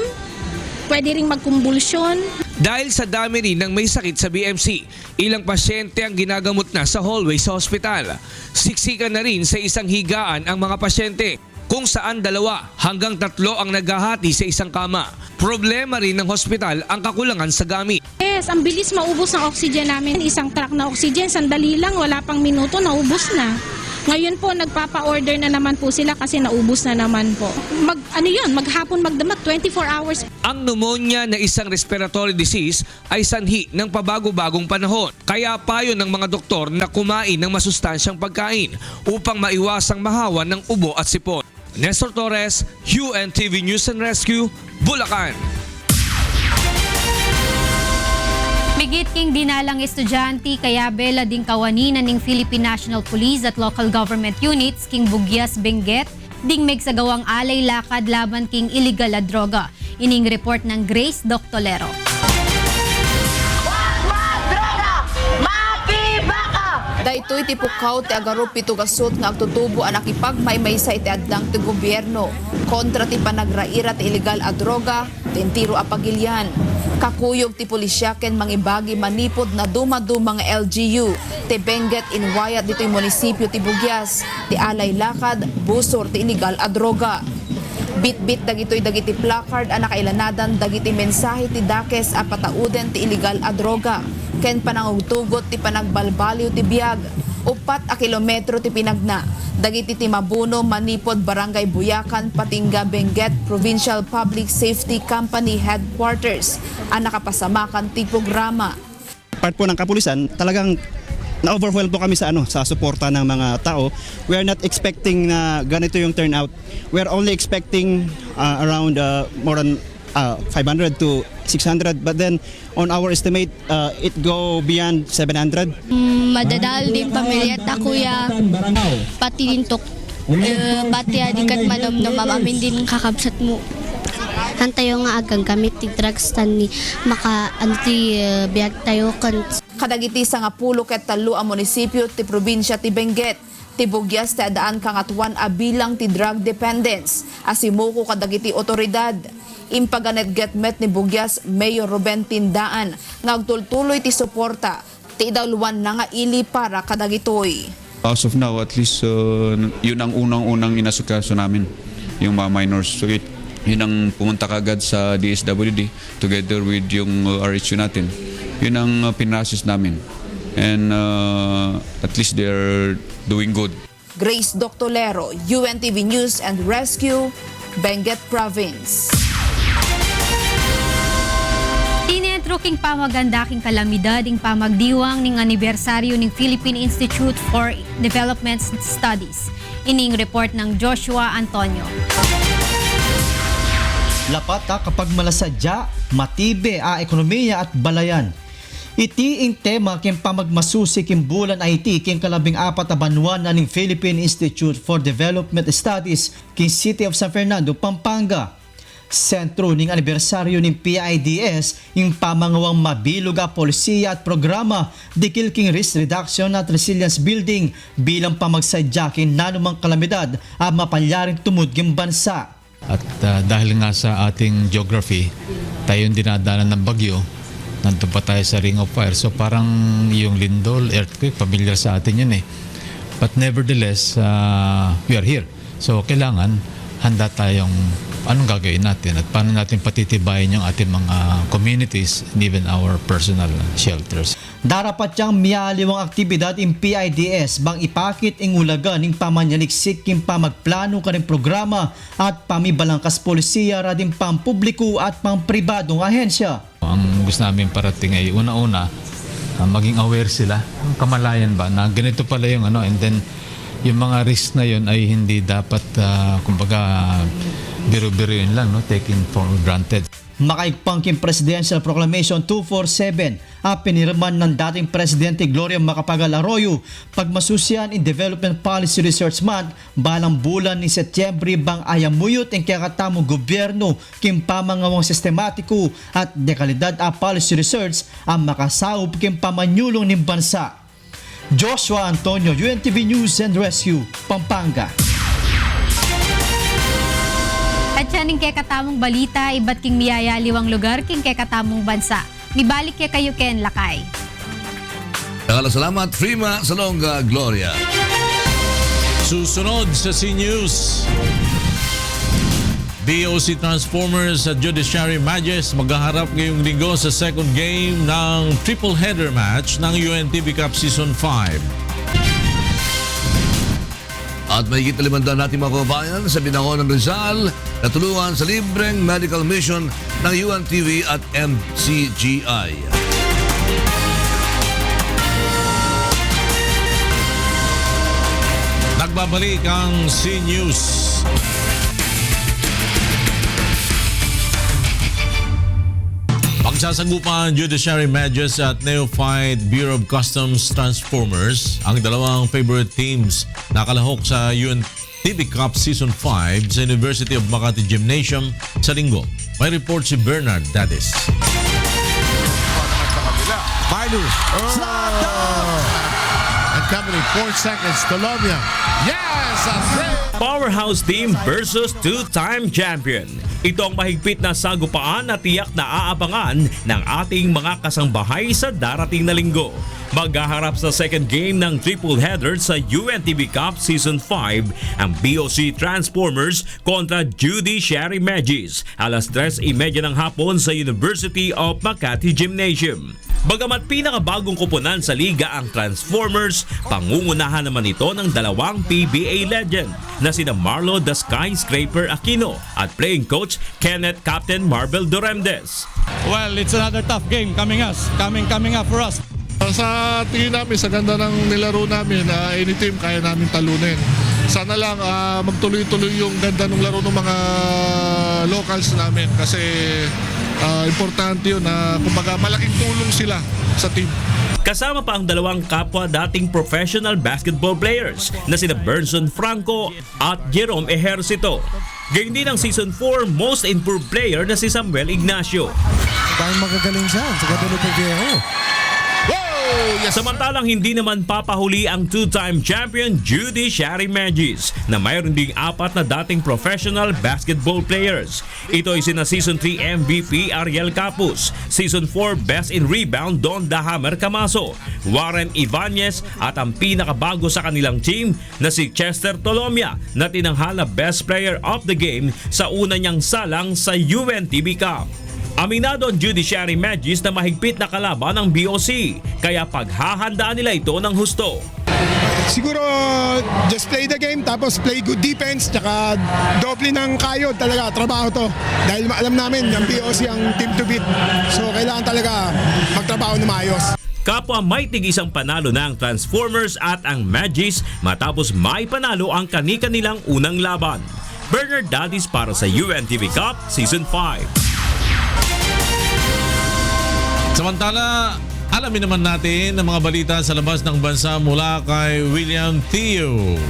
[SPEAKER 26] pwede ring magkumbulsyon.
[SPEAKER 24] Dahil sa dami rin ng may sakit sa BMC, ilang pasyente ang ginagamot na sa hallway sa ospital. Siksikan na rin sa isang higaan ang mga pasyente, kung saan 2 hanggang 3 ang naghahati sa isang kama. Problema rin ng hospital ang kakulangan sa gamit.
[SPEAKER 26] Yes, ang bilis maubos ng oxygen namin. Isang truck na oxygen, sandali lang, wala pang minuto, naubos na. Ngayon po, nagpapa-order na naman po sila kasi naubos na naman po. Maghapon magdamag, 24 hours.
[SPEAKER 24] Ang pneumonia na isang respiratory disease ay sanhi ng pabago-bagong panahon. Kaya payo ng mga doktor na kumain ng masustansyang pagkain upang maiwasang mahawa ng ubo at sipon. Nestor Torres, UNTV News and Rescue, Bulacan.
[SPEAKER 23] Migit king dinalang estudyante kaya bela ding kawaninan ng Philippine National Police at local government units king Bugyas Benguet ding megsagawang alay lakad laban king illegal na droga. Ining report ng Grace Doctolero.
[SPEAKER 4] Daytoy ti pukaw ti agarup ito gasot nga agtutubo ang nakipagmaymaysa iti addang ti gobyerno kontra ti panagraira ti illegal a droga tentiro a pagilyan. Kakuyog ti pulisyaken mangibagi manipod na dumadumang LGU ti Benguet inwayat dito'y munisipyo ti Bugyas ti alay lakad busor ti illegal a droga. Bit-bit dagiti placard ang nakailanadan dagiti mensahe ti dakes a patauden ti illegal a droga. Ken panangugtugot ti panagbalbaliw ti biag. 4 kilometro ti pinagna. Dagiti ti Mabuno, Manipod, Barangay Buyakan, Patinga, Benguet, Provincial Public Safety Company Headquarters ang nakapasamakan ti programa.
[SPEAKER 6] Part po ng kapulisan, talagang na-overwhelm po kami sa suporta ng mga tao. We are not expecting na ganito yung turnout. We are only expecting around more than 500 to 600, but then on our estimate it go beyond 700.
[SPEAKER 7] Madadal din pamilya ta kuya pati din tok pati adikat manom no mamamin din kakabsat mo. Hantayo nga agang gamit ti drugs tan ni maka anti biag tayo kan.
[SPEAKER 4] Kadagiti sa nga 10 ket 3 ang munisipyo ti probinsya ti Benguet. Ti Bugyas ti adaan kangatuan a bilang ti drug dependence. Asimuko kadagiti otoridad. Impaganet getmet ni Bugyas Mayor Ruben Tindaan nagtultuloy ti suporta ti idawluan na nga ili para kadagitoy.
[SPEAKER 8] As of now, at least yun ang unang inasukaso namin, yung mga minors. So yun ang pumunta kagad sa DSWD together with yung RHU natin. Yun ang pinrasis namin. And at least they're doing good.
[SPEAKER 4] Grace Doctolero, UNTV News and Rescue, Benguet Province.
[SPEAKER 23] Tinetro king pamagandaking kalamidad ing pamagdiwang ning anibersaryo ning Philippine Institute for Development Studies. Ining report ng Joshua Antonio.
[SPEAKER 9] Lapat kapag malasadya, matibe a ekonomiya at balayan. Iti ing tema king pamagmasusi king bulan IT king kalabing 4 a banwan na ning Philippine Institute for Development Studies king City of San Fernando, Pampanga. Sentro ning anibersaryo ning PIDS ing pamangawang mabilog a polisiya at programa dikil king risk reduction at resilience building bilang pamagsadya king nanumang kalamidad a mapalyaring tumud king bansa.
[SPEAKER 10] At dahil nga sa ating geography, tayong dinadanan ng bagyo, nandun pa tayo sa Ring of Fire. So parang yung lindol, earthquake, familiar sa atin yun eh. But nevertheless, we are here. So kailangan handa tayong anong gagawin natin at paano natin patitibayin yung ating mga communities and even our personal shelters.
[SPEAKER 9] Darapat siyang miyaliwang aktibidad in PIDS bang ipakit ing ulagan ing pamanyaliksik ing pamagplano ka rin programa at pamibalangkas polisiya rading pampubliko at pampribadong ahensya.
[SPEAKER 10] Ang gusto namin parating ay una-una maging aware sila ng kamalayan ba na ganito pala yung and then yung mga risk na yun ay hindi dapat kumbaga biro-biro yun lang, taken for granted.
[SPEAKER 9] Makaigpang king Presidential Proclamation 247 pinirman ng dating Presidente Gloria Macapagal Arroyo pagmasusian in Development Policy Research Month balang bulan ni Setyembre bang ayamuyot ang kakatamong gobyerno king pamangawang sistematiko at dekalidad a policy research ang makasaub king pamanyulong ng bansa. Joshua Antonio, UNTV News and Rescue, Pampanga.
[SPEAKER 23] At yan kay katamong balita, iba't king miyayaliwang lugar king kay katamong bansa. Mibalik kay kayo ken lakay.
[SPEAKER 3] Salamat, Prima Salonga Gloria.
[SPEAKER 2] Susunod sa C-News. BOC Transformers at Judiciary Majes maghaharap ngayong linggo sa second game ng triple header match ng UNTV Cup Season 5.
[SPEAKER 3] At mahigit 500 nating mga kababayan sa Binangon ng Rizal na tulungan sa libreng medical mission ng UNTV at MCGI.
[SPEAKER 2] Nagbabalik ang C-News. Pagsasagupan judiciary measures at neophyte Bureau of Customs Transformers ang dalawang favorite teams na kalahok sa UNTV Cup Season 5 sa University of Makati Gymnasium sa linggo. May report si Bernard Dadis.
[SPEAKER 11] Mailu. And coming 4 seconds, Colombia. Yes!
[SPEAKER 12] Powerhouse team versus two-time champion. Ito ang mahigpit na sagupaan na tiyak na aabangan ng ating mga kasangbahay sa darating na linggo. Maghaharap sa second game ng triple header sa UNTV Cup Season 5 ang BOC Transformers kontra Judiciary Magis. Alas 3:30 ng hapon sa University of Makati Gymnasium. Bagamat pinakabagong koponan sa liga ang Transformers, pangungunahan naman ito ng dalawang PBA legend na sina Marlo the Skyscraper Aquino at playing coach Kenneth Captain Marvel Doremdes.
[SPEAKER 13] Well, it's another tough game coming up for us.
[SPEAKER 11] Sa tingin namin, sa ganda ng nilaro namin, any team kaya namin talunin. Sana lang magtuloy-tuloy yung ganda ng laro ng mga locals namin kasi importante yun na kumbaga malaking tulong sila sa team.
[SPEAKER 12] Kasama pa ang dalawang kapwa dating professional basketball players na sina Bernson Franco at Jerome Ejercito. Gayun din ang Season 4 Most Improved Player na si Samuel Ignacio.
[SPEAKER 15] Dahil magagaling siya sa Guadalupe Viejo.
[SPEAKER 12] Samantalang hindi naman papahuli ang two-time champion Judiciary Magis na mayroon ding 4 na dating professional basketball players. Ito ay sina Season 3 MVP Ariel Capus, Season 4 Best in Rebound Don Dahammer Camaso, Warren Ibanez at ang pinakabago sa kanilang team na si Chester Tolomia na tinanghal na Best Player of the Game sa una niyang salang sa UNTV Cup. Aminado ang Judiciary Magis na mahigpit na kalaban ng BOC, kaya paghahandaan nila ito ng husto.
[SPEAKER 16] Siguro just play the game tapos play good defense tsaka doble ng kayod talaga, trabaho to. Dahil alam namin ang BOC ang team to beat. So kailangan talaga magtrabaho na maayos.
[SPEAKER 12] Kapwa may tig-isang panalo na ang Transformers at ang Magis matapos may panalo ang kani-kanilang unang laban. Bernard Dadis para sa UNTV Cup Season 5.
[SPEAKER 2] Samantala, alamin naman natin ang mga balita sa labas ng bansa mula kay William Theo.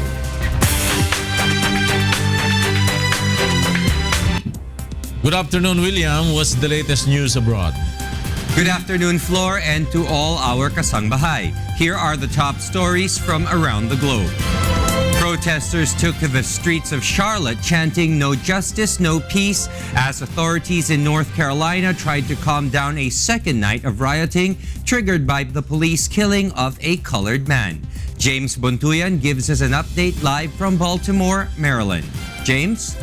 [SPEAKER 2] Good afternoon, William. What's the latest news abroad?
[SPEAKER 18] Good afternoon, Flor, and to all our kasangbahay. Here are the top stories from around the globe. Protesters took to the streets of Charlotte chanting "No justice, no peace" as authorities in North Carolina tried to calm down a second night of rioting triggered by the police killing of a colored man. James Buntuyan gives us an update live from Baltimore, Maryland. James?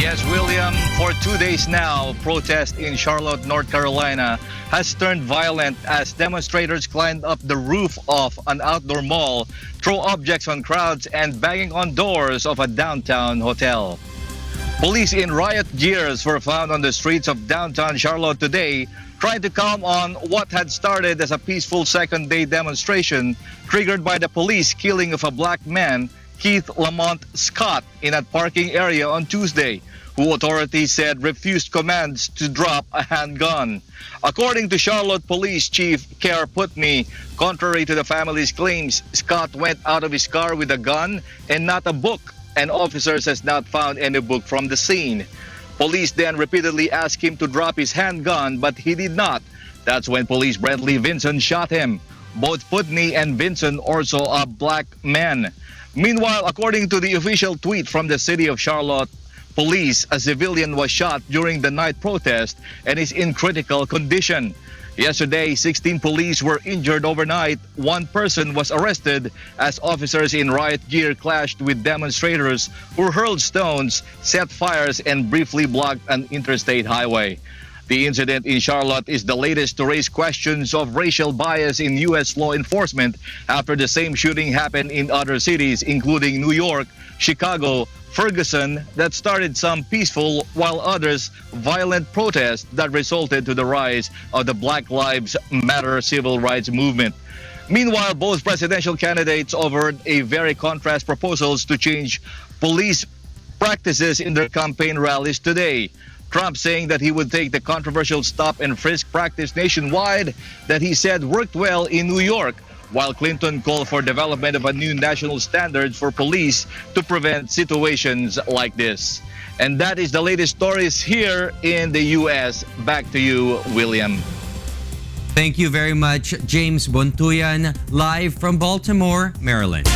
[SPEAKER 27] Yes, William, for 2 days now, protest in Charlotte, North Carolina has turned violent as demonstrators climbed up the roof of an outdoor mall, throw objects on crowds, and banging on doors of a downtown hotel. Police in riot gears were found on the streets of downtown Charlotte today, trying to calm on what had started as a peaceful second-day demonstration triggered by the police killing of a black man, Keith Lamont Scott, in a parking area on Tuesday, who authorities said refused commands to drop a handgun. According to Charlotte Police Chief Kerr Putney, contrary to the family's claims, Scott went out of his car with a gun and not a book, and officers has not found any book from the scene. Police then repeatedly asked him to drop his handgun, but he did not. That's when police Bradley Vinson shot him. Both Putney and Vinson also are black men. Meanwhile, according to the official tweet from the city of Charlotte Police, a civilian was shot during the night protest and is in critical condition. Yesterday, 16 police were injured overnight. 1 person was arrested as officers in riot gear clashed with demonstrators who hurled stones, set fires, and briefly blocked an interstate highway. The incident in Charlotte is the latest to raise questions of racial bias in U.S. law enforcement after the same shooting happened in other cities, including New York, Chicago, Ferguson, that started some peaceful while others violent protests that resulted to the rise of the Black Lives Matter civil rights movement. Meanwhile, both presidential candidates offered a very contrast proposals to change police practices in their campaign rallies today. Trump saying that he would take the controversial stop and frisk practice nationwide that he said worked well in New York, while Clinton called for development of a new national standard for police to prevent situations like this. And that is the latest stories here in the U.S. Back to you, William.
[SPEAKER 18] Thank you very much, James Bontuyan, live from Baltimore, Maryland.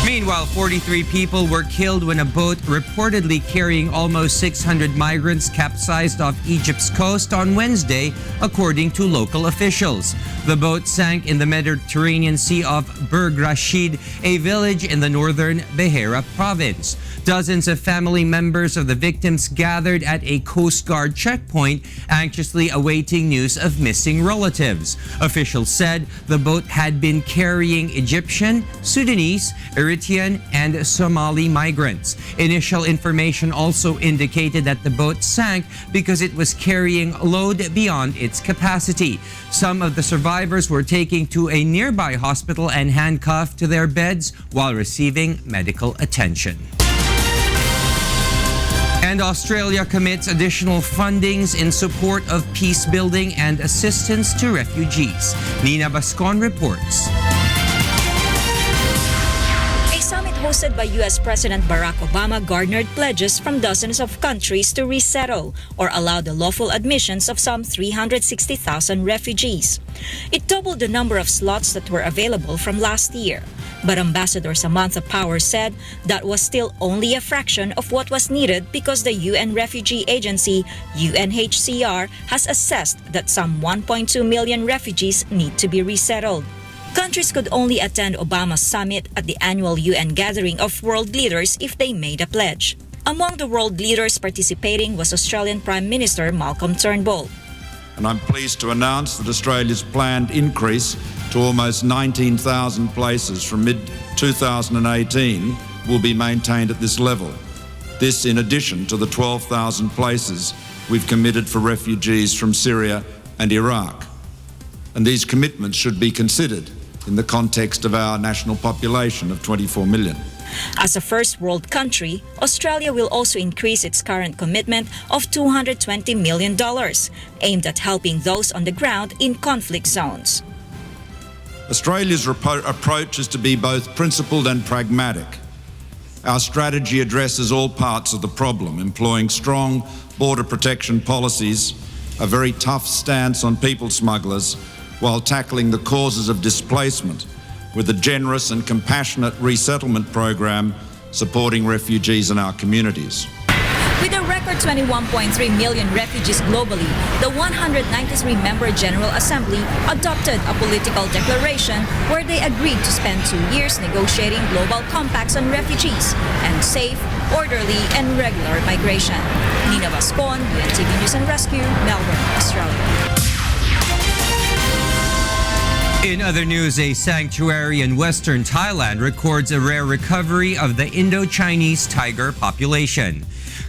[SPEAKER 18] Meanwhile, 43 people were killed when a boat reportedly carrying almost 600 migrants capsized off Egypt's coast on Wednesday, according to local officials. The boat sank in the Mediterranean Sea off Burg Rashid, a village in the northern Beira province. Dozens of family members of the victims gathered at a Coast Guard checkpoint, anxiously awaiting news of missing relatives. Officials said the boat had been carrying Egyptian, Sudanese, Eritrean, and Somali migrants. Initial information also indicated that the boat sank because it was carrying load beyond its capacity. Some of the survivors were taken to a nearby hospital and handcuffed to their beds while receiving medical attention. And Australia commits additional fundings in support of peace building and assistance to refugees. Nina Bascon reports.
[SPEAKER 5] A summit hosted by U.S. President Barack Obama garnered pledges from dozens of countries to resettle or allow the lawful admissions of some 360,000 refugees. It doubled the number of slots that were available from last year. But Ambassador Samantha Power said that was still only a fraction of what was needed because the UN Refugee Agency, UNHCR, has assessed that some 1.2 million refugees need to be resettled. Countries could only attend Obama's summit at the annual UN gathering of world leaders if they made a pledge. Among the world leaders participating was Australian Prime Minister Malcolm Turnbull.
[SPEAKER 14] And I'm pleased to announce that Australia's planned increase to almost 19,000 places from mid-2018 will be maintained at this level. This in addition to the 12,000 places we've committed for refugees from Syria and Iraq. And these commitments should be considered in the context of our national population of 24 million.
[SPEAKER 5] As a first world country, Australia will also increase its current commitment of $220 million, aimed at helping those on the ground in conflict zones.
[SPEAKER 14] Australia's approach is to be both principled and pragmatic. Our strategy addresses all parts of the problem, employing strong border protection policies, a very tough stance on people smugglers, while tackling the causes of displacement with a generous and compassionate resettlement program supporting refugees in our communities.
[SPEAKER 5] With a record 21.3 million refugees globally, the 193-member General Assembly adopted a political declaration where they agreed to spend 2 years negotiating global compacts on refugees and safe, orderly, and regular migration. Nina Bascon, UNTV News and Rescue, Melbourne, Australia.
[SPEAKER 18] In other news, a sanctuary in western Thailand records a rare recovery of the Indo-Chinese tiger population.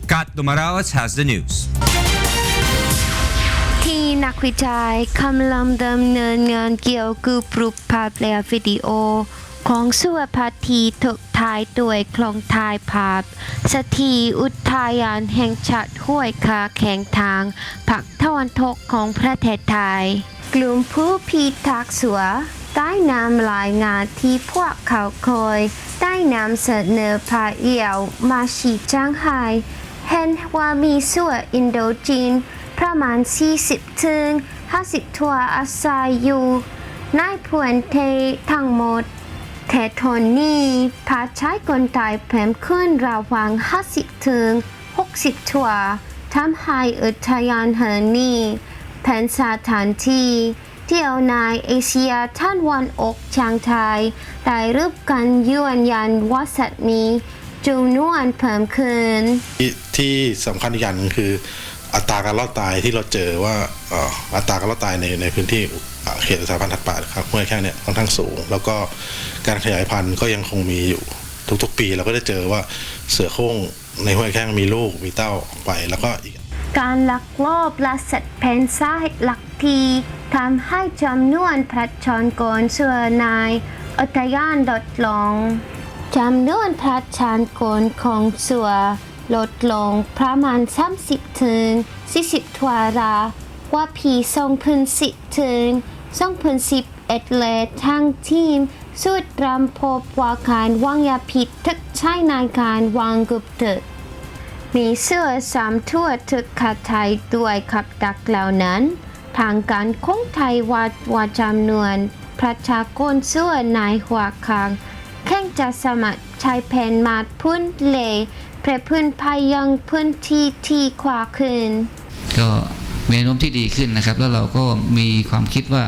[SPEAKER 18] Kat Dumaraos has the news.
[SPEAKER 17] ที่นักวิจัยกำลังดำเนินงานเกี่ยวกับรูปภาพและวิดีโอของสุวพัฒน์ที่ถูกถ่ายโดยกล้องถ่ายภาพสถานอุทยานแห่งชาติห้วยขาแข็งทางภาคตะวันตกของประเทศไทยกลุ่มผู้พิทักษ์สัตว์ได้นำรายงานที่พวกเขาเคยได้นำเสนอภาพเดี่ยวมาชี้แจงให้เห็นว่ามีสัตว์อินโดจีนประมาณ 40-50 ตัวอาศัยอยู่ในพื้นที่ทั้งหมดแต่ตอนนี้ผู้ใช้คนไทยเพิ่มขึ้นระหว่าง 50-60 ตัวทำให้อุทยานแห่งนี้เป็นสถานที่เที่ยวในเอเชียตะวันออกเฉียงใต้ได้รับการยืนยันว่าสัตว์มีจำนวนเพิ่มขึ้น
[SPEAKER 19] ที่สำคัญอีกอย่างนึงคือ
[SPEAKER 1] อัตราการรอดตายที่เราเจอว่าอัตราการรอดตายในพื้นที่เขตอุตสาหกรรมถัดป่าครับห้วยแข้งเนี่ยค่อนข้างสูงแล้วก็การขยายพันธุ์ก็ยังคงมีอยู่ทุกๆปีเราก็ได้เจอว่าเสือโคร่งในห้วยแข้งมีลูกมีเต้าออกไปแล้วก็อีก
[SPEAKER 17] การลักลอบล่าสัตว์เป็นสาเหตุหลักที่ทำให้จำนวนประชากรเสือในอุทยานลดลงจำนวนประชากรของเสือลดลงประมาณ30 ถึง 40 ตัวละกว่าปี2010 ถึง 2011เลยทั้งทีมสุดรำพบว่าการวางยาพิษทึกใช้ในการวางกุบตึกมีเสือ3 ตัวถูกฆ่าตายด้วยกับดักเหล่านั้นทางการของไทยว่าจำนวนประชากรเสือในหัวคางแข่งจะสามารถใช้แผนมาดพื้นเลเพื่อพื้นพายังพื้นที่ที่กว้างขึ้น
[SPEAKER 19] ก็มีแนวโน้มที่ดีขึ้นนะครับแล้วเราก็มีความคิดว่า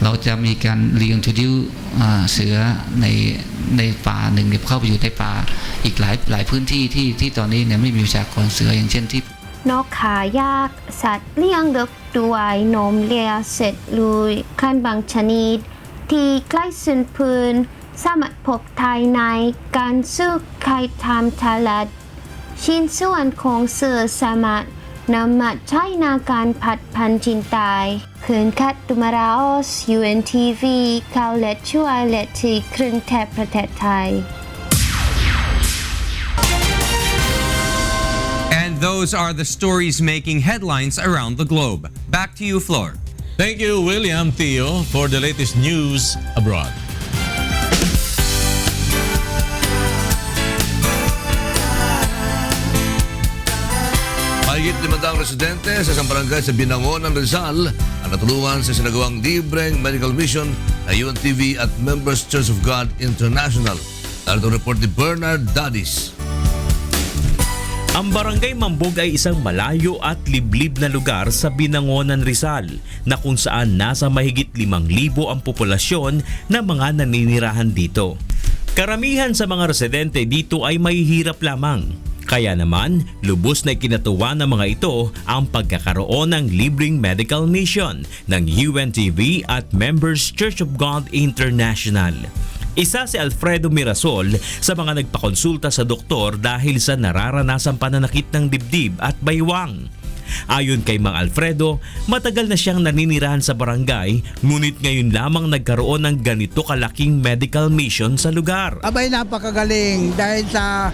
[SPEAKER 19] เราจะมีการreintroduceเสือในป่าหนึ่งเข้าไปอยู่ในป่าอีกหลายพื้นที่ที่ตอนนี้เนี่ยไม่มีประชากรเสืออย่างเช่นที่
[SPEAKER 17] นกขายากสัตว์เลี้ยงดึกด้วยนมเลียเสร็จลุยขั้นบางชนิดที่ใกล้สูญพันธุ์สามารถพบภายในการซื้อขายตามตลาดชิ้นส่วนของเสือสามารถนำมาใช้ในการผัดพันธุ์จินตายคืนคัดตุมาราออส UNTV ข่าวและช่วยและที่ครึ่งแถบประเทศไทย
[SPEAKER 18] And those are the stories making headlines around the globe. Back to you, Flor.
[SPEAKER 2] Thank you, William Theo, for the latest news abroad.
[SPEAKER 3] Mahigit 500 residente sa isang barangay sa Binangonan, Rizal ang natulungan sa sinagawang libreng medical mission na UNTV at Members Church of God International. Narito report ni Bernard Dadis.
[SPEAKER 12] Ang Barangay Mambog ay isang malayo at liblib na lugar sa Binangonan, Rizal na kung saan nasa mahigit 5,000 ang populasyon na mga naninirahan dito. Karamihan sa mga residente dito ay mahihirap lamang. Kaya naman, lubos na ikinatuwa ng mga ito ang pagkakaroon ng libreng medical mission ng UNTV at Members Church of God International. Isa si Alfredo Mirasol sa mga nagpakonsulta sa doktor dahil sa nararanasang pananakit ng dibdib at baywang. Ayon kay Mang Alfredo, matagal na siyang naninirahan sa barangay, ngunit ngayon lamang nagkaroon ng ganito kalaking medical mission sa lugar.
[SPEAKER 20] Abay, napakagaling dahil sa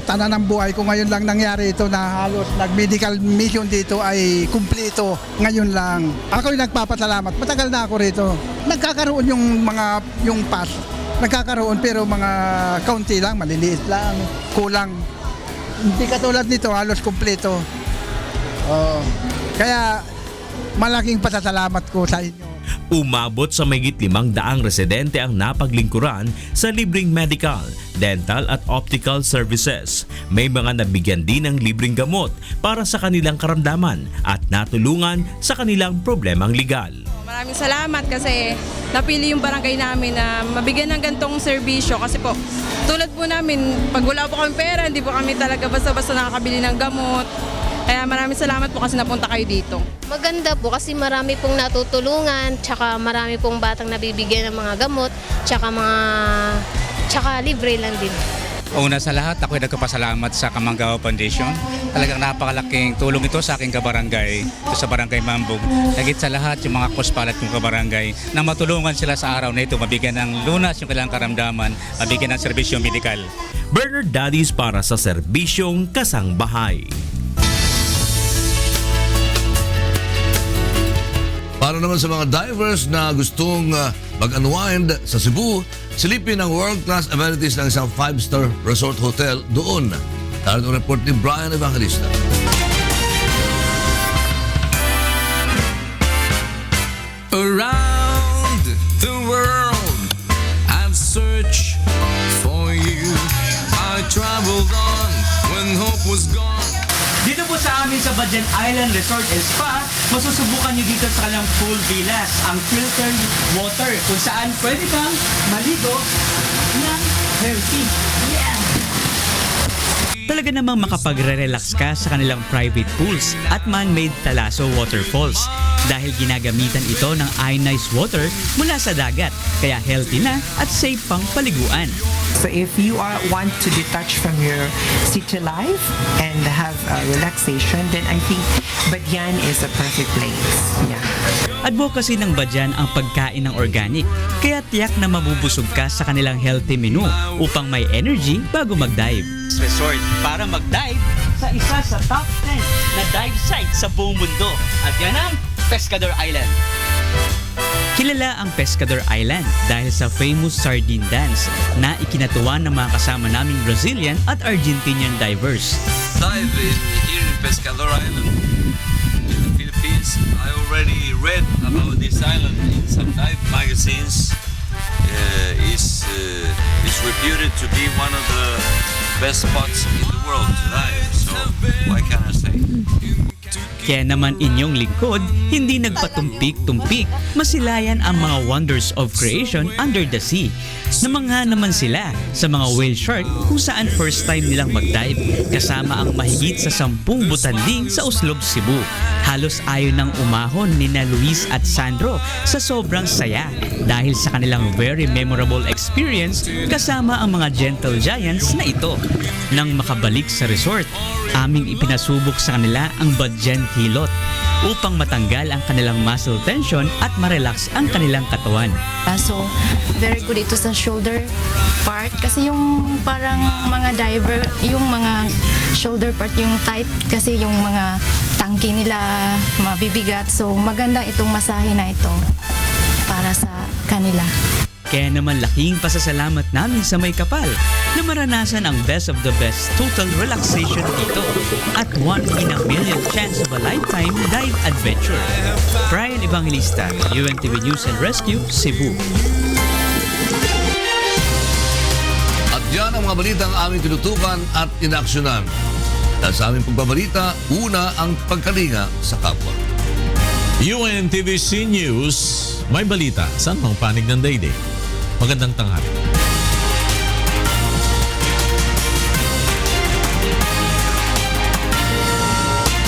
[SPEAKER 20] tanan ng buhay ko ngayon lang nangyari ito na halos nag-medical mission dito ay kumpleto ngayon lang. Ako yung nagpapasalamat. Matagal na ako rito. Nagkakaroon yung pass. Nagkakaroon pero mga kaunti lang, maliliit lang, kulang. Hindi katulad nito, halos kumpleto. Kaya malaking pasasalamat ko sa inyo.
[SPEAKER 12] Umabot sa mahigit 500 residente ang napaglingkuran sa libreng medical, dental at optical services. May mga nabigyan din ng libreng gamot para sa kanilang karamdaman at natulungan sa kanilang problemang legal.
[SPEAKER 21] Maraming salamat kasi napili yung barangay namin na mabigyan ng gantong serbisyo kasi po tulad po namin, pag wala po kami pera, hindi po kami talaga basta-basta nakakabili ng gamot. Kaya maraming salamat po kasi napunta kayo dito.
[SPEAKER 22] Maganda po kasi marami pong natutulungan, tsaka marami pong batang nabibigyan ng mga gamot, tsaka libre lang din.
[SPEAKER 25] Una sa lahat, ako'y nagpapasalamat sa Kamanggao Foundation. Talagang napakalaking tulong ito sa aking kabarangay, ito sa Barangay Mambog. Higit sa lahat, yung mga kuspalat kong kabarangay na matulungan sila sa araw na ito, mabigyan ng lunas yung kailangang karamdaman, mabigyan ng serbisyo medikal.
[SPEAKER 12] Bernard Dadis para sa Serbisyong Kasangbahay.
[SPEAKER 3] Para naman sa mga divers na gustong mag-unwind sa Cebu, silipin ang world-class amenities ng isang 5-star resort hotel doon. Narito ang report ni Brian Evangelista.
[SPEAKER 26] Around the world, I've searched for you. I traveled on when hope was gone.
[SPEAKER 28] Dito po sa amin sa Badyan Island Resort and Spa, masusubukan nyo dito sa kanilang pool villas, ang filtered water, kung saan pwede kang maligo ng healthy. Yeah! Talaga namang makapagre-relax ka sa kanilang private pools at man-made Talaso waterfalls dahil ginagamitan ito ng ionized water mula sa dagat kaya healthy na at safe pang paliguan.
[SPEAKER 4] So if you want to detach from your city life and have relaxation, then I think Badyan is a perfect place. Yeah.
[SPEAKER 28] Advocacy ng Badyan ang pagkain ng organic, kaya tiyak na mabubusog ka sa kanilang healthy menu upang may energy bago mag-dive. Resort para mag-dive sa isa sa top 10 na dive site sa buong mundo. At yan ang Pescador Island. Kilala ang Pescador Island dahil sa famous sardine dance na ikinatuwa ng mga kasama naming Brazilian at Argentinian divers.
[SPEAKER 6] Dive here in Pescador Island in the Philippines. I already read about this island in some dive magazines. It's reputed to be one of the best spots in the world to dive. So what can I say?
[SPEAKER 28] Kaya naman inyong lingkod, hindi nagpatumpik-tumpik, masilayan ang mga wonders of creation under the sea. Namangha naman sila sa mga whale shark kung saan first time nilang mag-dive kasama ang mahigit sa 10 butanding sa Uslob, Cebu. Halos ayaw ng umahon ni na Luis at Sandro sa sobrang saya dahil sa kanilang very memorable experience kasama ang mga gentle giants na ito. Nang makabalik sa resort, aming ipinasubok sa kanila ang Badyan Hilot upang matanggal ang kanilang muscle tension at ma-relax ang kanilang katawan.
[SPEAKER 7] So, very good ito sa shoulder part kasi yung parang mga diver, yung mga shoulder part yung tight kasi yung mga tangke nila mabibigat. So, maganda itong masahe na ito para sa kanila.
[SPEAKER 28] Kaya naman laking pasasalamat namin sa May Kapal na maranasan ang best of the best total relaxation dito at 1 in a million chance of a lifetime dive adventure. Brian Evangelista, UNTV News and Rescue, Cebu.
[SPEAKER 3] At yan ang mga balitang aming tinutukan at inaksyonan. Dahil sa aming pagbabalita, una ang pagkalinga sa kapwa.
[SPEAKER 2] UNTVC News, may balita sa panig ng dayday. Magandang tanghali.